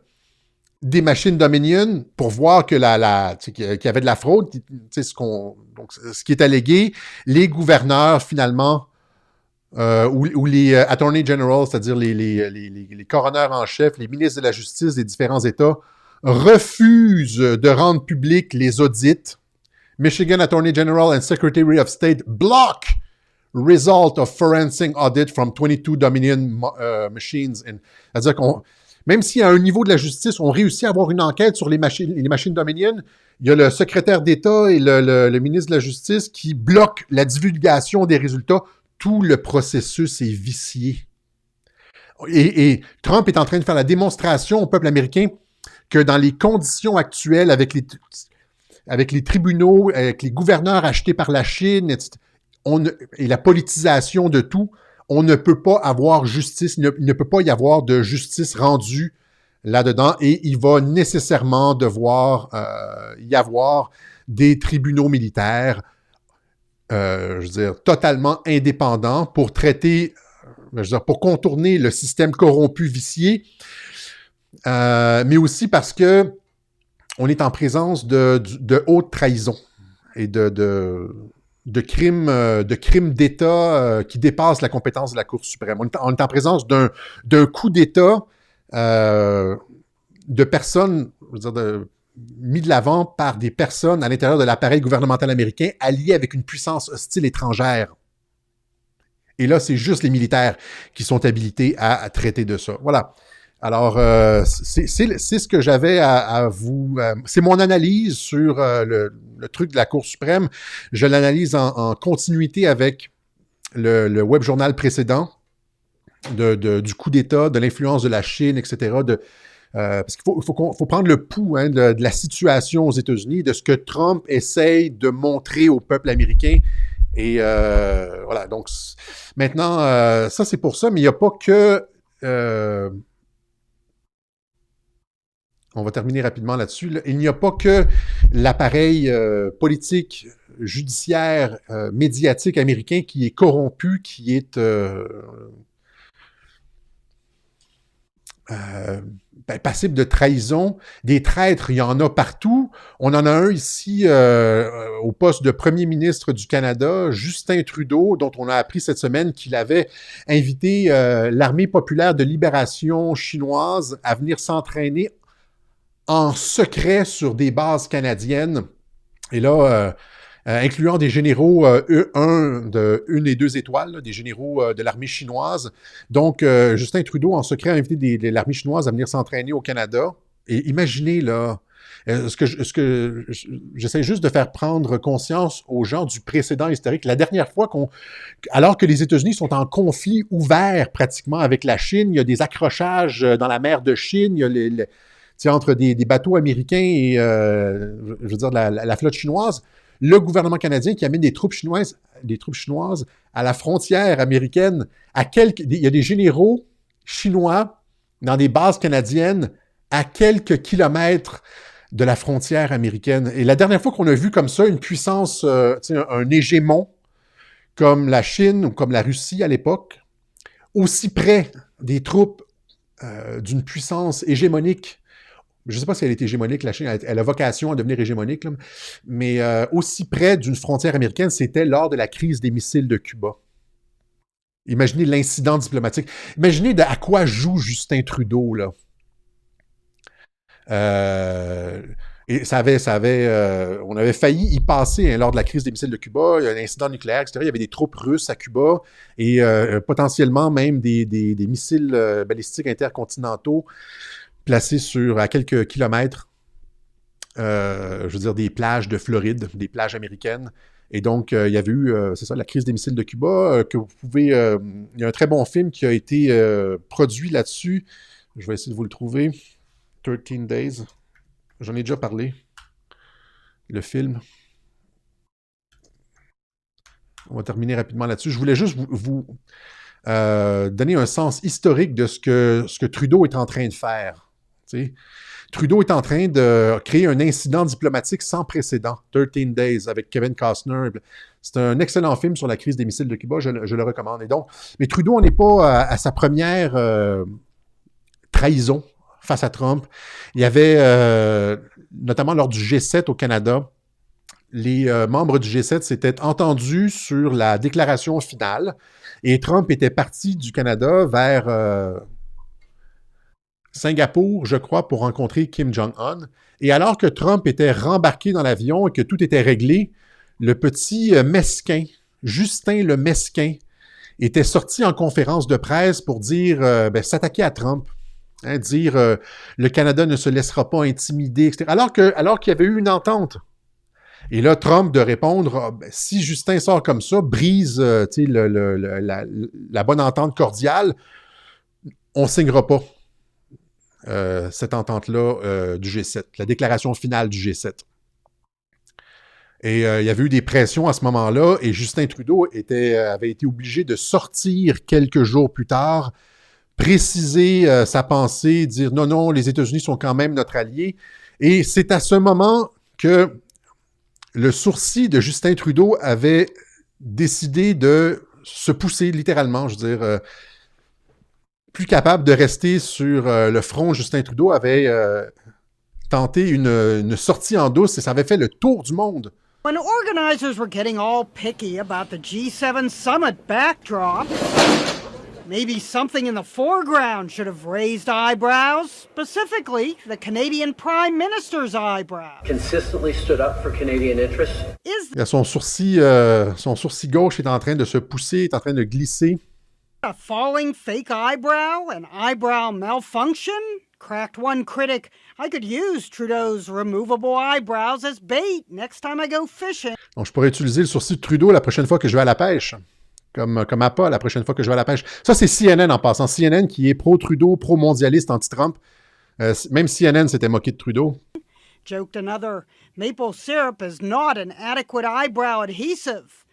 des machines Dominion pour voir que qu'il y avait de la fraude, ce qui est allégué, les gouverneurs finalement, ou les attorney general, c'est-à-dire les coroners en chef, les ministres de la Justice des différents États, refusent de rendre publics les audits. Michigan Attorney General and Secretary of State block result of forensic audit from 22 Dominion machines. C'est-à-dire qu'on, même si à un niveau de la justice, on réussit à avoir une enquête sur les machines Dominion, il y a le secrétaire d'État et le ministre de la Justice qui bloquent la divulgation des résultats. Tout le processus est vicié. Et Trump est en train de faire la démonstration au peuple américain que dans les conditions actuelles, avec les tribunaux, avec les gouverneurs achetés par la Chine, etc., et la politisation de tout, on ne peut pas avoir justice, il ne peut pas y avoir de justice rendue là-dedans, et il va nécessairement devoir y avoir des tribunaux militaires, totalement indépendants pour traiter, pour contourner le système corrompu, vicié, mais aussi parce que on est en présence de haute trahison et de crimes d'État qui dépassent la compétence de la Cour suprême. On est en présence d'un coup d'État de personnes, mis de l'avant par des personnes à l'intérieur de l'appareil gouvernemental américain alliés avec une puissance hostile étrangère. Et là, c'est juste les militaires qui sont habilités à traiter de ça. Voilà. Alors, c'est ce que j'avais à vous... c'est mon analyse sur le truc de la Cour suprême. Je l'analyse en continuité avec le web journal précédent du coup d'État, de l'influence de la Chine, etc. Parce qu'il faut prendre le pouls de la situation aux États-Unis, de ce que Trump essaye de montrer au peuple américain. Et voilà, donc maintenant, ça c'est pour ça, mais il n'y a pas que... on va terminer rapidement là-dessus. Là. Il n'y a pas que l'appareil politique, judiciaire, médiatique américain qui est corrompu, qui est passible de trahison. Des traîtres, il y en a partout. On en a un ici au poste de premier ministre du Canada, Justin Trudeau, dont on a appris cette semaine qu'il avait invité l'Armée populaire de libération chinoise à venir s'entraîner en secret sur des bases canadiennes, et là, incluant des généraux une et deux étoiles, là, des généraux de l'armée chinoise. Donc, Justin Trudeau, en secret, a invité l'armée chinoise à venir s'entraîner au Canada. Et imaginez, là, j'essaie juste de faire prendre conscience aux gens du précédent historique. La dernière fois alors que les États-Unis sont en conflit ouvert pratiquement avec la Chine, il y a des accrochages dans la mer de Chine, il y a entre des bateaux américains et, la flotte chinoise, le gouvernement canadien qui amène des troupes chinoises à la frontière américaine. Il y a des généraux chinois dans des bases canadiennes à quelques kilomètres de la frontière américaine. Et la dernière fois qu'on a vu comme ça une puissance, un hégémon, comme la Chine ou comme la Russie à l'époque, aussi près des troupes d'une puissance hégémonique. Je ne sais pas si elle est hégémonique, la Chine, elle a vocation à devenir hégémonique, là, mais aussi près d'une frontière américaine, c'était lors de la crise des missiles de Cuba. Imaginez l'incident diplomatique. Imaginez à quoi joue Justin Trudeau, là. Et on avait failli y passer lors de la crise des missiles de Cuba. Il y a un incident nucléaire, etc. Il y avait des troupes russes à Cuba et potentiellement même des missiles balistiques intercontinentaux placés à quelques kilomètres, je veux dire, des plages de Floride, des plages américaines. Et donc, il y avait eu, c'est ça, la crise des missiles de Cuba, que vous pouvez... il y a un très bon film qui a été produit là-dessus. Je vais essayer de vous le trouver. 13 Days. J'en ai déjà parlé. Le film. On va terminer rapidement là-dessus. Je voulais juste vous donner un sens historique de ce que Trudeau est en train de faire. Tu sais, Trudeau est en train de créer un incident diplomatique sans précédent. 13 Days avec Kevin Costner. C'est un excellent film sur la crise des missiles de Cuba. Je le recommande. Et donc, mais Trudeau n'est pas à sa première trahison face à Trump. Il y avait, notamment lors du G7 au Canada, les membres du G7 s'étaient entendus sur la déclaration finale et Trump était parti du Canada vers Singapour, je crois, pour rencontrer Kim Jong-un. Et alors que Trump était rembarqué dans l'avion et que tout était réglé, le petit mesquin, Justin le mesquin, était sorti en conférence de presse pour dire, s'attaquer à Trump. Dire le Canada ne se laissera pas intimider, etc. Alors qu'il y avait eu une entente. Et là, Trump de répondre, si Justin sort comme ça, brise la bonne entente cordiale, on ne signera pas cette entente-là du G7, la déclaration finale du G7. Et il y avait eu des pressions à ce moment-là, et Justin Trudeau avait été obligé de sortir quelques jours plus tard, préciser sa pensée, dire non, les États-Unis sont quand même notre allié. Et c'est à ce moment que le sourcil de Justin Trudeau avait décidé de se pousser littéralement, je veux dire, plus capable de rester sur le front. Justin Trudeau avait tenté une sortie en douce et ça avait fait le tour du monde. When organizers were getting all picky about the G7 summit backdrop, maybe something in the foreground should have raised eyebrows, specifically the Canadian Prime Minister's eyebrow. Consistently stood up for Canadian interests. Son sourcil gauche est en train de se pousser, est en train de glisser. A falling fake eyebrow, an eyebrow malfunction? Cracked one critic, I could use Trudeau's removable eyebrows as bait next time I go fishing. Donc, je pourrais utiliser le sourcil de Trudeau la prochaine fois que je vais à la pêche. Comme appât la prochaine fois que je vais à la pêche. Ça, c'est CNN en passant. CNN qui est pro-Trudeau, pro-mondialiste, anti-Trump. Même CNN s'était moqué de Trudeau. Joked another, maple syrup is not an adequate eyebrow adhesive.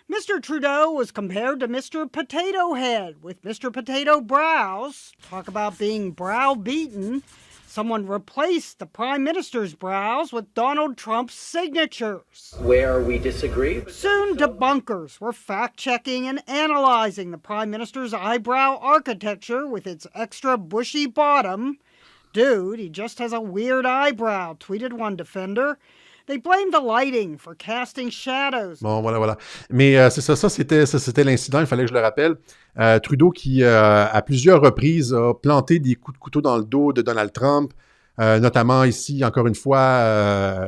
Mr. Trudeau was compared to Mr. Potato Head with Mr. Potato Brows. Talk about being browbeaten. Someone replaced the Prime Minister's brows with Donald Trump's signatures. Where we disagree. Soon, debunkers were fact-checking and analyzing the Prime Minister's eyebrow architecture with its extra bushy bottom. Dude, he just has a weird eyebrow, tweeted one defender. They blamed the lighting for casting shadows. Bon, voilà. Mais c'est ça, c'était l'incident, il fallait que je le rappelle. Trudeau qui, à plusieurs reprises, a planté des coups de couteau dans le dos de Donald Trump, notamment ici, encore une fois,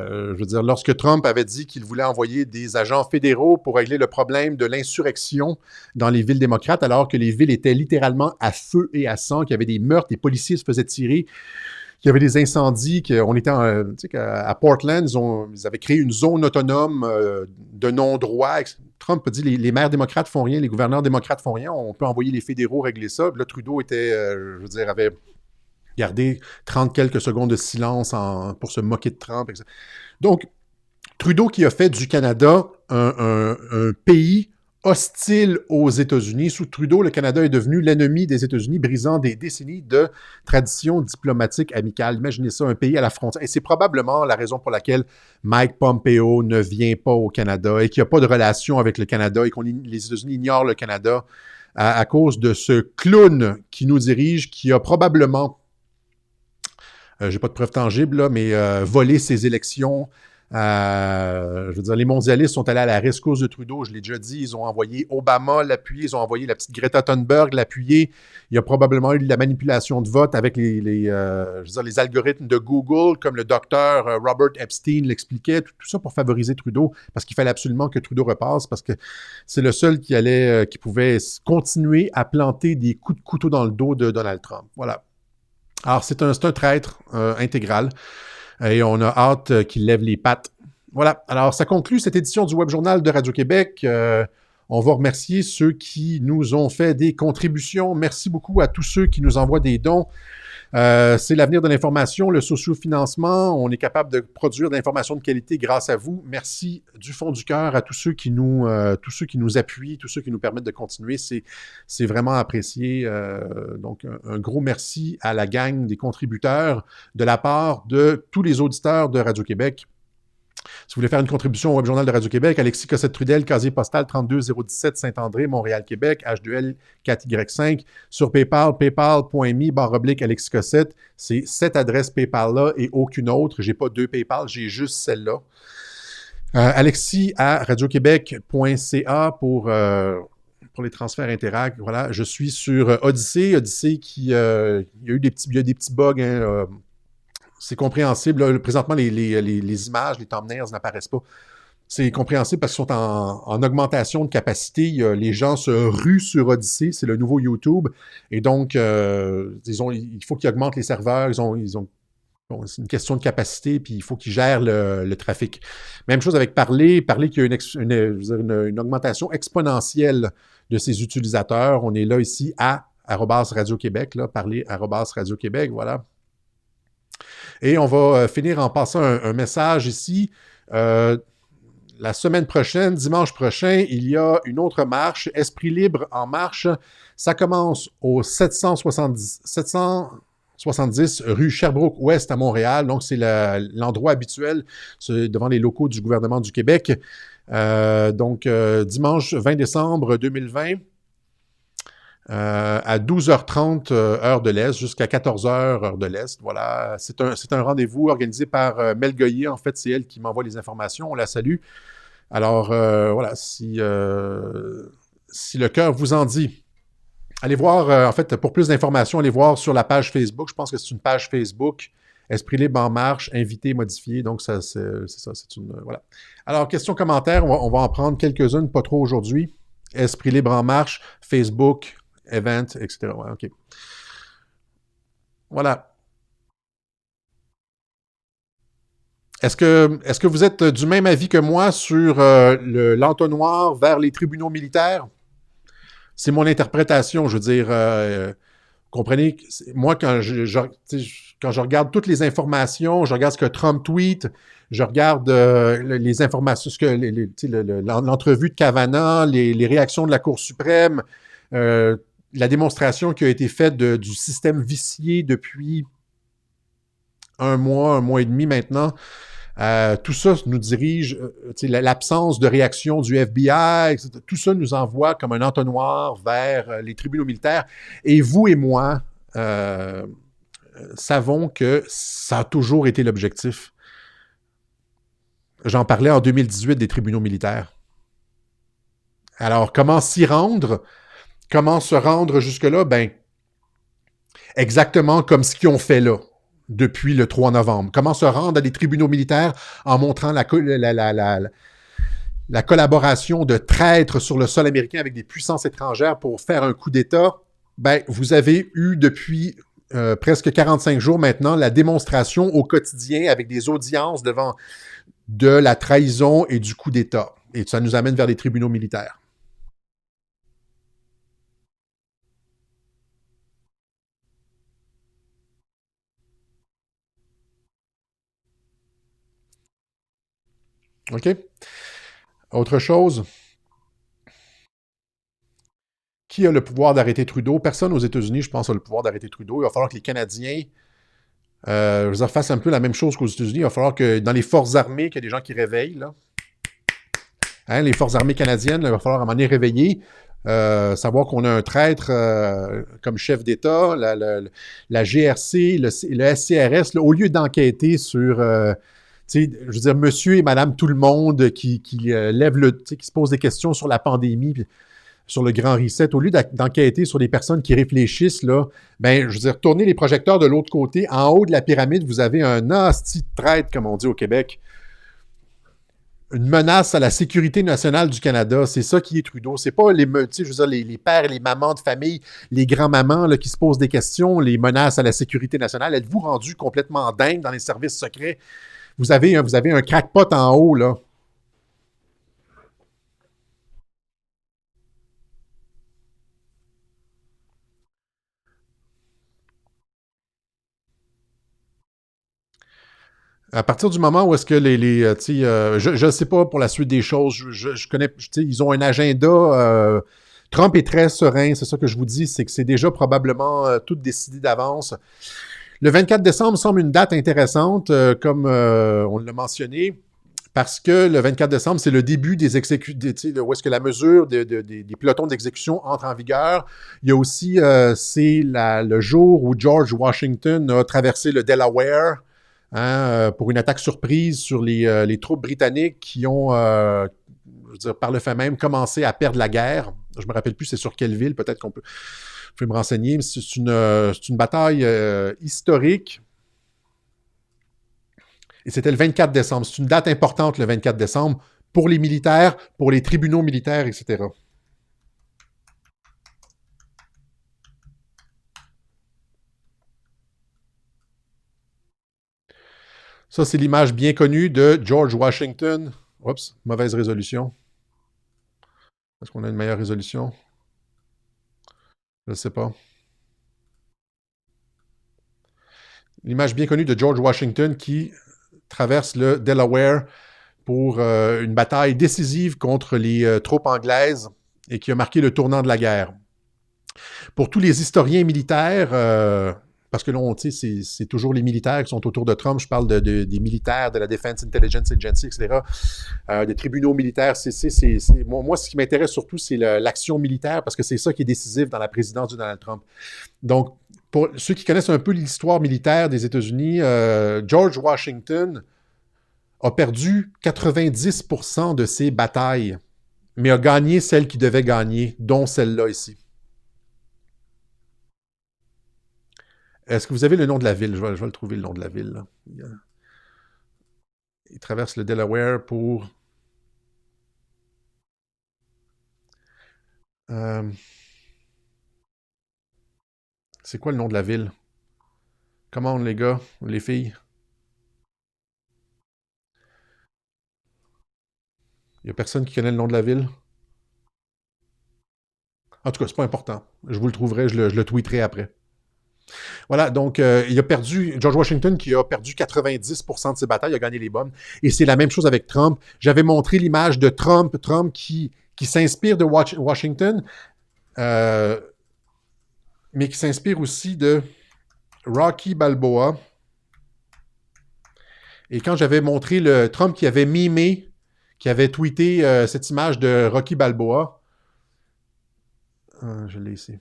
je veux dire, lorsque Trump avait dit qu'il voulait envoyer des agents fédéraux pour régler le problème de l'insurrection dans les villes démocrates, alors que les villes étaient littéralement à feu et à sang, qu'il y avait des meurtres, des policiers se faisaient tirer, qu'il y avait des incendies, qu'on était à Portland, ils avaient créé une zone autonome de non-droit. Trump a dit les maires démocrates font rien, les gouverneurs démocrates font rien, on peut envoyer les fédéraux régler ça. Là, Trudeau avait gardé 30 quelques secondes de silence pour se moquer de Trump. Etc. Donc, Trudeau qui a fait du Canada un pays hostile aux États-Unis. Sous Trudeau, le Canada est devenu l'ennemi des États-Unis, brisant des décennies de traditions diplomatiques amicales. Imaginez ça, un pays à la frontière. Et c'est probablement la raison pour laquelle Mike Pompeo ne vient pas au Canada et qu'il n'y a pas de relation avec le Canada et que les États-Unis ignorent le Canada à cause de ce clown qui nous dirige, qui a probablement, j'ai pas de preuves tangibles, là, mais volé ses élections. Je veux dire, les mondialistes sont allés à la rescousse de Trudeau, je l'ai déjà dit, ils ont envoyé Obama l'appuyer, ils ont envoyé la petite Greta Thunberg l'appuyer. Il y a probablement eu de la manipulation de vote avec les algorithmes de Google, comme le docteur Robert Epstein l'expliquait, tout ça pour favoriser Trudeau, parce qu'il fallait absolument que Trudeau repasse, parce que c'est le seul qui pouvait continuer à planter des coups de couteau dans le dos de Donald Trump. Voilà. Alors, c'est un traître intégral. Et on a hâte qu'il lève les pattes. Voilà. Alors, ça conclut cette édition du Web Journal de Radio-Québec. On va remercier ceux qui nous ont fait des contributions. Merci beaucoup à tous ceux qui nous envoient des dons. C'est l'avenir de l'information, le socio-financement. On est capable de produire de l'information de qualité grâce à vous. Merci du fond du cœur à tous ceux qui nous appuient, tous ceux qui nous permettent de continuer. C'est vraiment apprécié. Donc, un gros merci à la gang des contributeurs de la part de tous les auditeurs de Radio-Québec. Si vous voulez faire une contribution au Web Journal de Radio-Québec, Alexis Cossette-Trudel, casier postal 32017 Saint-André, Montréal-Québec, H2L 4Y5, sur PayPal, paypal.me/Alexis Cossette. C'est cette adresse PayPal-là et aucune autre. J'ai pas deux PayPal, j'ai juste celle-là. Alexis à radioquebec.ca pour les transferts Interact. Voilà, je suis sur Odyssey. Odyssey il y a des petits bugs, hein, c'est compréhensible. Là, présentement, les images, les thumbnails n'apparaissent pas. C'est compréhensible parce qu'ils sont en augmentation de capacité. Les gens se ruent sur Odyssey, c'est le nouveau YouTube. Et donc, il faut qu'ils augmentent les serveurs. C'est une question de capacité, puis il faut qu'ils gèrent le trafic. Même chose avec Parler. Parler qui a une augmentation exponentielle de ses utilisateurs. On est là ici à @Radio-Québec, là, Parler @Radio-Québec, voilà. Et on va finir en passant un message ici. La semaine prochaine, dimanche prochain, il y a une autre marche, Esprit libre en marche. Ça commence au 770 rue Sherbrooke-Ouest à Montréal. Donc, c'est l'endroit habituel devant les locaux du gouvernement du Québec. Dimanche 20 décembre 2020. À 12h30 heure de l'Est, jusqu'à 14h heure de l'Est. Voilà, c'est un rendez-vous organisé par Mel Goyer. En fait, c'est elle qui m'envoie les informations. On la salue. Alors, voilà, si le cœur vous en dit, allez voir, en fait, pour plus d'informations, allez voir sur la page Facebook. Je pense que c'est une page Facebook, Esprit libre en marche, invité, modifié. Donc, c'est ça, c'est une... Voilà. Alors, questions, commentaires, on va en prendre quelques-unes, pas trop aujourd'hui. Esprit libre en marche, Facebook, event, etc. Ouais, OK. Voilà. Est-ce que vous êtes du même avis que moi sur l'entonnoir vers les tribunaux militaires? C'est mon interprétation, je veux dire. Comprenez, moi, quand je regarde toutes les informations, je regarde ce que Trump tweet, je regarde les informations, l'entrevue de Kavanaugh, les réactions de la Cour suprême, la démonstration qui a été faite du système vicié depuis un mois et demi maintenant. Tout ça nous dirige, l'absence de réaction du FBI, etc., tout ça nous envoie comme un entonnoir vers les tribunaux militaires. Et vous et moi savons que ça a toujours été l'objectif. J'en parlais en 2018 des tribunaux militaires. Alors, comment s'y rendre? Comment se rendre jusque-là? Ben, exactement comme ce qu'ils ont fait là, depuis le 3 novembre. Comment se rendre à des tribunaux militaires en montrant la collaboration de traîtres sur le sol américain avec des puissances étrangères pour faire un coup d'État? Ben, vous avez eu depuis presque 45 jours maintenant la démonstration au quotidien avec des audiences devant de la trahison et du coup d'État. Et ça nous amène vers les tribunaux militaires. OK? Autre chose. Qui a le pouvoir d'arrêter Trudeau? Personne aux États-Unis, je pense, a le pouvoir d'arrêter Trudeau. Il va falloir que les Canadiens je veux dire, fassent un peu la même chose qu'aux États-Unis. Il va falloir que dans les forces armées, qu'il y ait des gens qui réveillent. Là. Hein, les forces armées canadiennes, là, il va falloir à un moment donné réveiller. Savoir qu'on a un traître comme chef d'État, la GRC, le SCRS, là, au lieu d'enquêter sur, je veux dire, monsieur et madame tout le monde qui lèvent qui se posent des questions sur la pandémie, puis sur le grand reset, au lieu d'enquêter sur les personnes qui réfléchissent, là, ben, je veux dire, tournez les projecteurs de l'autre côté. En haut de la pyramide, vous avez un hostie de traître, comme on dit au Québec. Une menace à la sécurité nationale du Canada. C'est ça qui est Trudeau. C'est pas je veux dire, les pères et les mamans de famille, les grands-mamans là, qui se posent des questions, les menaces à la sécurité nationale. Êtes-vous rendu complètement dingue dans les services secrets? Vous avez un crackpot en haut, là. À partir du moment où est-ce que je ne sais pas pour la suite des choses, je connais, ils ont un agenda. Trump est très serein, c'est ça que je vous dis, c'est que c'est déjà probablement tout décidé d'avance. Le 24 décembre semble une date intéressante, comme on l'a mentionné, parce que le 24 décembre, c'est le début des exécutions, où est-ce que la mesure des pelotons d'exécution entre en vigueur. Il y a aussi, c'est le jour où George Washington a traversé le Delaware. Hein, pour une attaque surprise sur les troupes britanniques qui ont, je veux dire, par le fait même, commencé à perdre la guerre. Je ne me rappelle plus c'est sur quelle ville, peut-être qu'on peut, vous pouvez me renseigner, mais c'est une bataille historique. Et c'était le 24 décembre. C'est une date importante, le 24 décembre, pour les militaires, pour les tribunaux militaires, etc. Ça, c'est l'image bien connue de George Washington. Oups, mauvaise résolution. Est-ce qu'on a une meilleure résolution? Je ne sais pas. L'image bien connue de George Washington qui traverse le Delaware pour une bataille décisive contre les troupes anglaises et qui a marqué le tournant de la guerre. Pour tous les historiens militaires, parce que là, c'est toujours les militaires qui sont autour de Trump. Je parle des militaires, de la Defense Intelligence Agency, etc., des tribunaux militaires. Moi, ce qui m'intéresse surtout, c'est l'action militaire, parce que c'est ça qui est décisif dans la présidence de Donald Trump. Donc, pour ceux qui connaissent un peu l'histoire militaire des États-Unis, George Washington a perdu 90% de ses batailles, mais a gagné celles qu'il devait gagner, dont celle-là ici. Est-ce que vous avez le nom de la ville? Je vais le trouver, le nom de la ville. Là. Il traverse le Delaware pour... C'est quoi le nom de la ville? Comment les gars, les filles? Il n'y a personne qui connaît le nom de la ville? En tout cas, c'est pas important. Je vous le trouverai, je le tweeterai après. Voilà, donc il a perdu, George Washington qui a perdu 90% de ses batailles, il a gagné les bonnes. Et c'est la même chose avec Trump. J'avais montré l'image de Trump qui s'inspire de Washington, mais qui s'inspire aussi de Rocky Balboa. Et quand j'avais montré le Trump qui avait mimé, qui avait tweeté cette image de Rocky Balboa, je l'ai ici.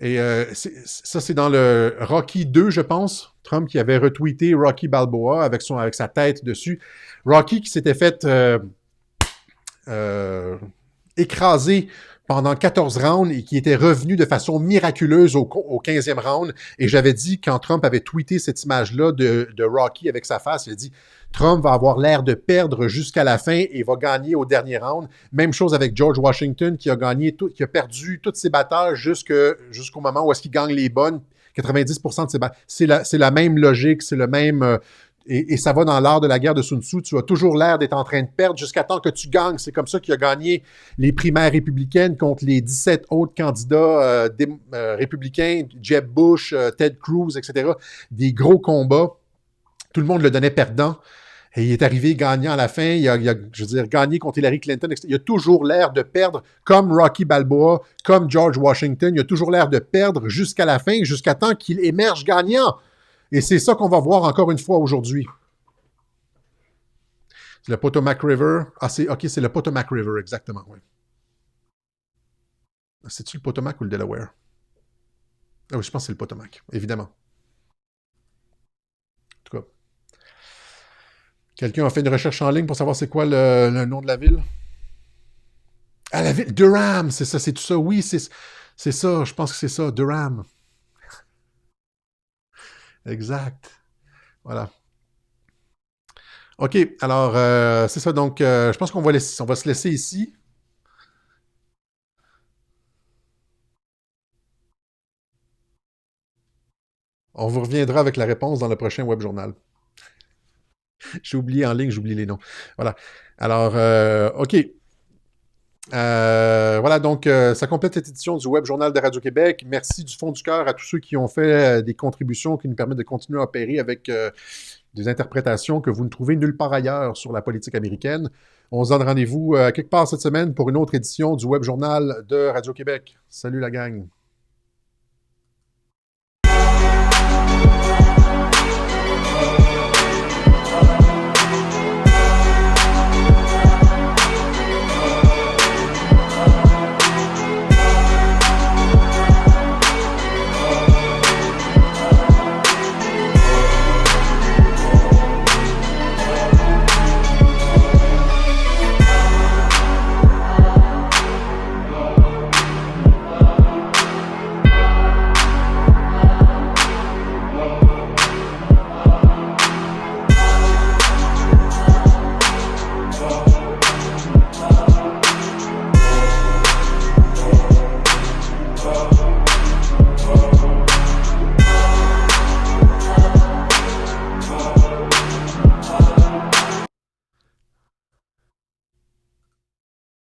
Et ça, c'est dans le Rocky 2, je pense. Trump qui avait retweeté Rocky Balboa avec sa tête dessus. Rocky qui s'était fait écraser pendant 14 rounds et qui était revenu de façon miraculeuse au 15e round. Et j'avais dit, quand Trump avait tweeté cette image-là de Rocky avec sa face, il a dit « Trump va avoir l'air de perdre jusqu'à la fin et va gagner au dernier round. » Même chose avec George Washington qui a perdu toutes ses batailles jusqu'au moment où est-ce qu'il gagne les bonnes. 90% de ses batailles. C'est la même logique, c'est le même... Et ça va dans l'art de la guerre de Sun Tzu. Tu as toujours l'air d'être en train de perdre jusqu'à temps que tu gagnes. C'est comme ça qu'il a gagné les primaires républicaines contre les 17 autres candidats républicains, Jeb Bush, Ted Cruz, etc. Des gros combats. Tout le monde le donnait perdant. Et il est arrivé gagnant à la fin. Je veux dire, gagné contre Hillary Clinton. Il a toujours l'air de perdre, comme Rocky Balboa, comme George Washington. Il a toujours l'air de perdre jusqu'à la fin, jusqu'à temps qu'il émerge gagnant. Et c'est ça qu'on va voir encore une fois aujourd'hui. C'est le Potomac River. Ah, c'est le Potomac River, exactement. Oui. C'est-tu le Potomac ou le Delaware? Ah oui, je pense que c'est le Potomac, évidemment. En tout cas. Quelqu'un a fait une recherche en ligne pour savoir c'est quoi le nom de la ville? Ah, la ville Durham, c'est ça, c'est tout ça. Oui, c'est ça, je pense que c'est ça, Durham. Exact. Voilà. OK, alors, c'est ça. Donc, je pense qu'on va se laisser ici. On vous reviendra avec la réponse dans le prochain web journal. J'ai oublié en ligne, j'oublie les noms. Voilà. Alors, OK. Voilà, donc, ça complète cette édition du Web Journal de Radio-Québec. Merci du fond du cœur à tous ceux qui ont fait des contributions qui nous permettent de continuer à opérer avec des interprétations que vous ne trouvez nulle part ailleurs sur la politique américaine. On se donne rendez-vous quelque part cette semaine pour une autre édition du Web Journal de Radio-Québec. Salut la gang!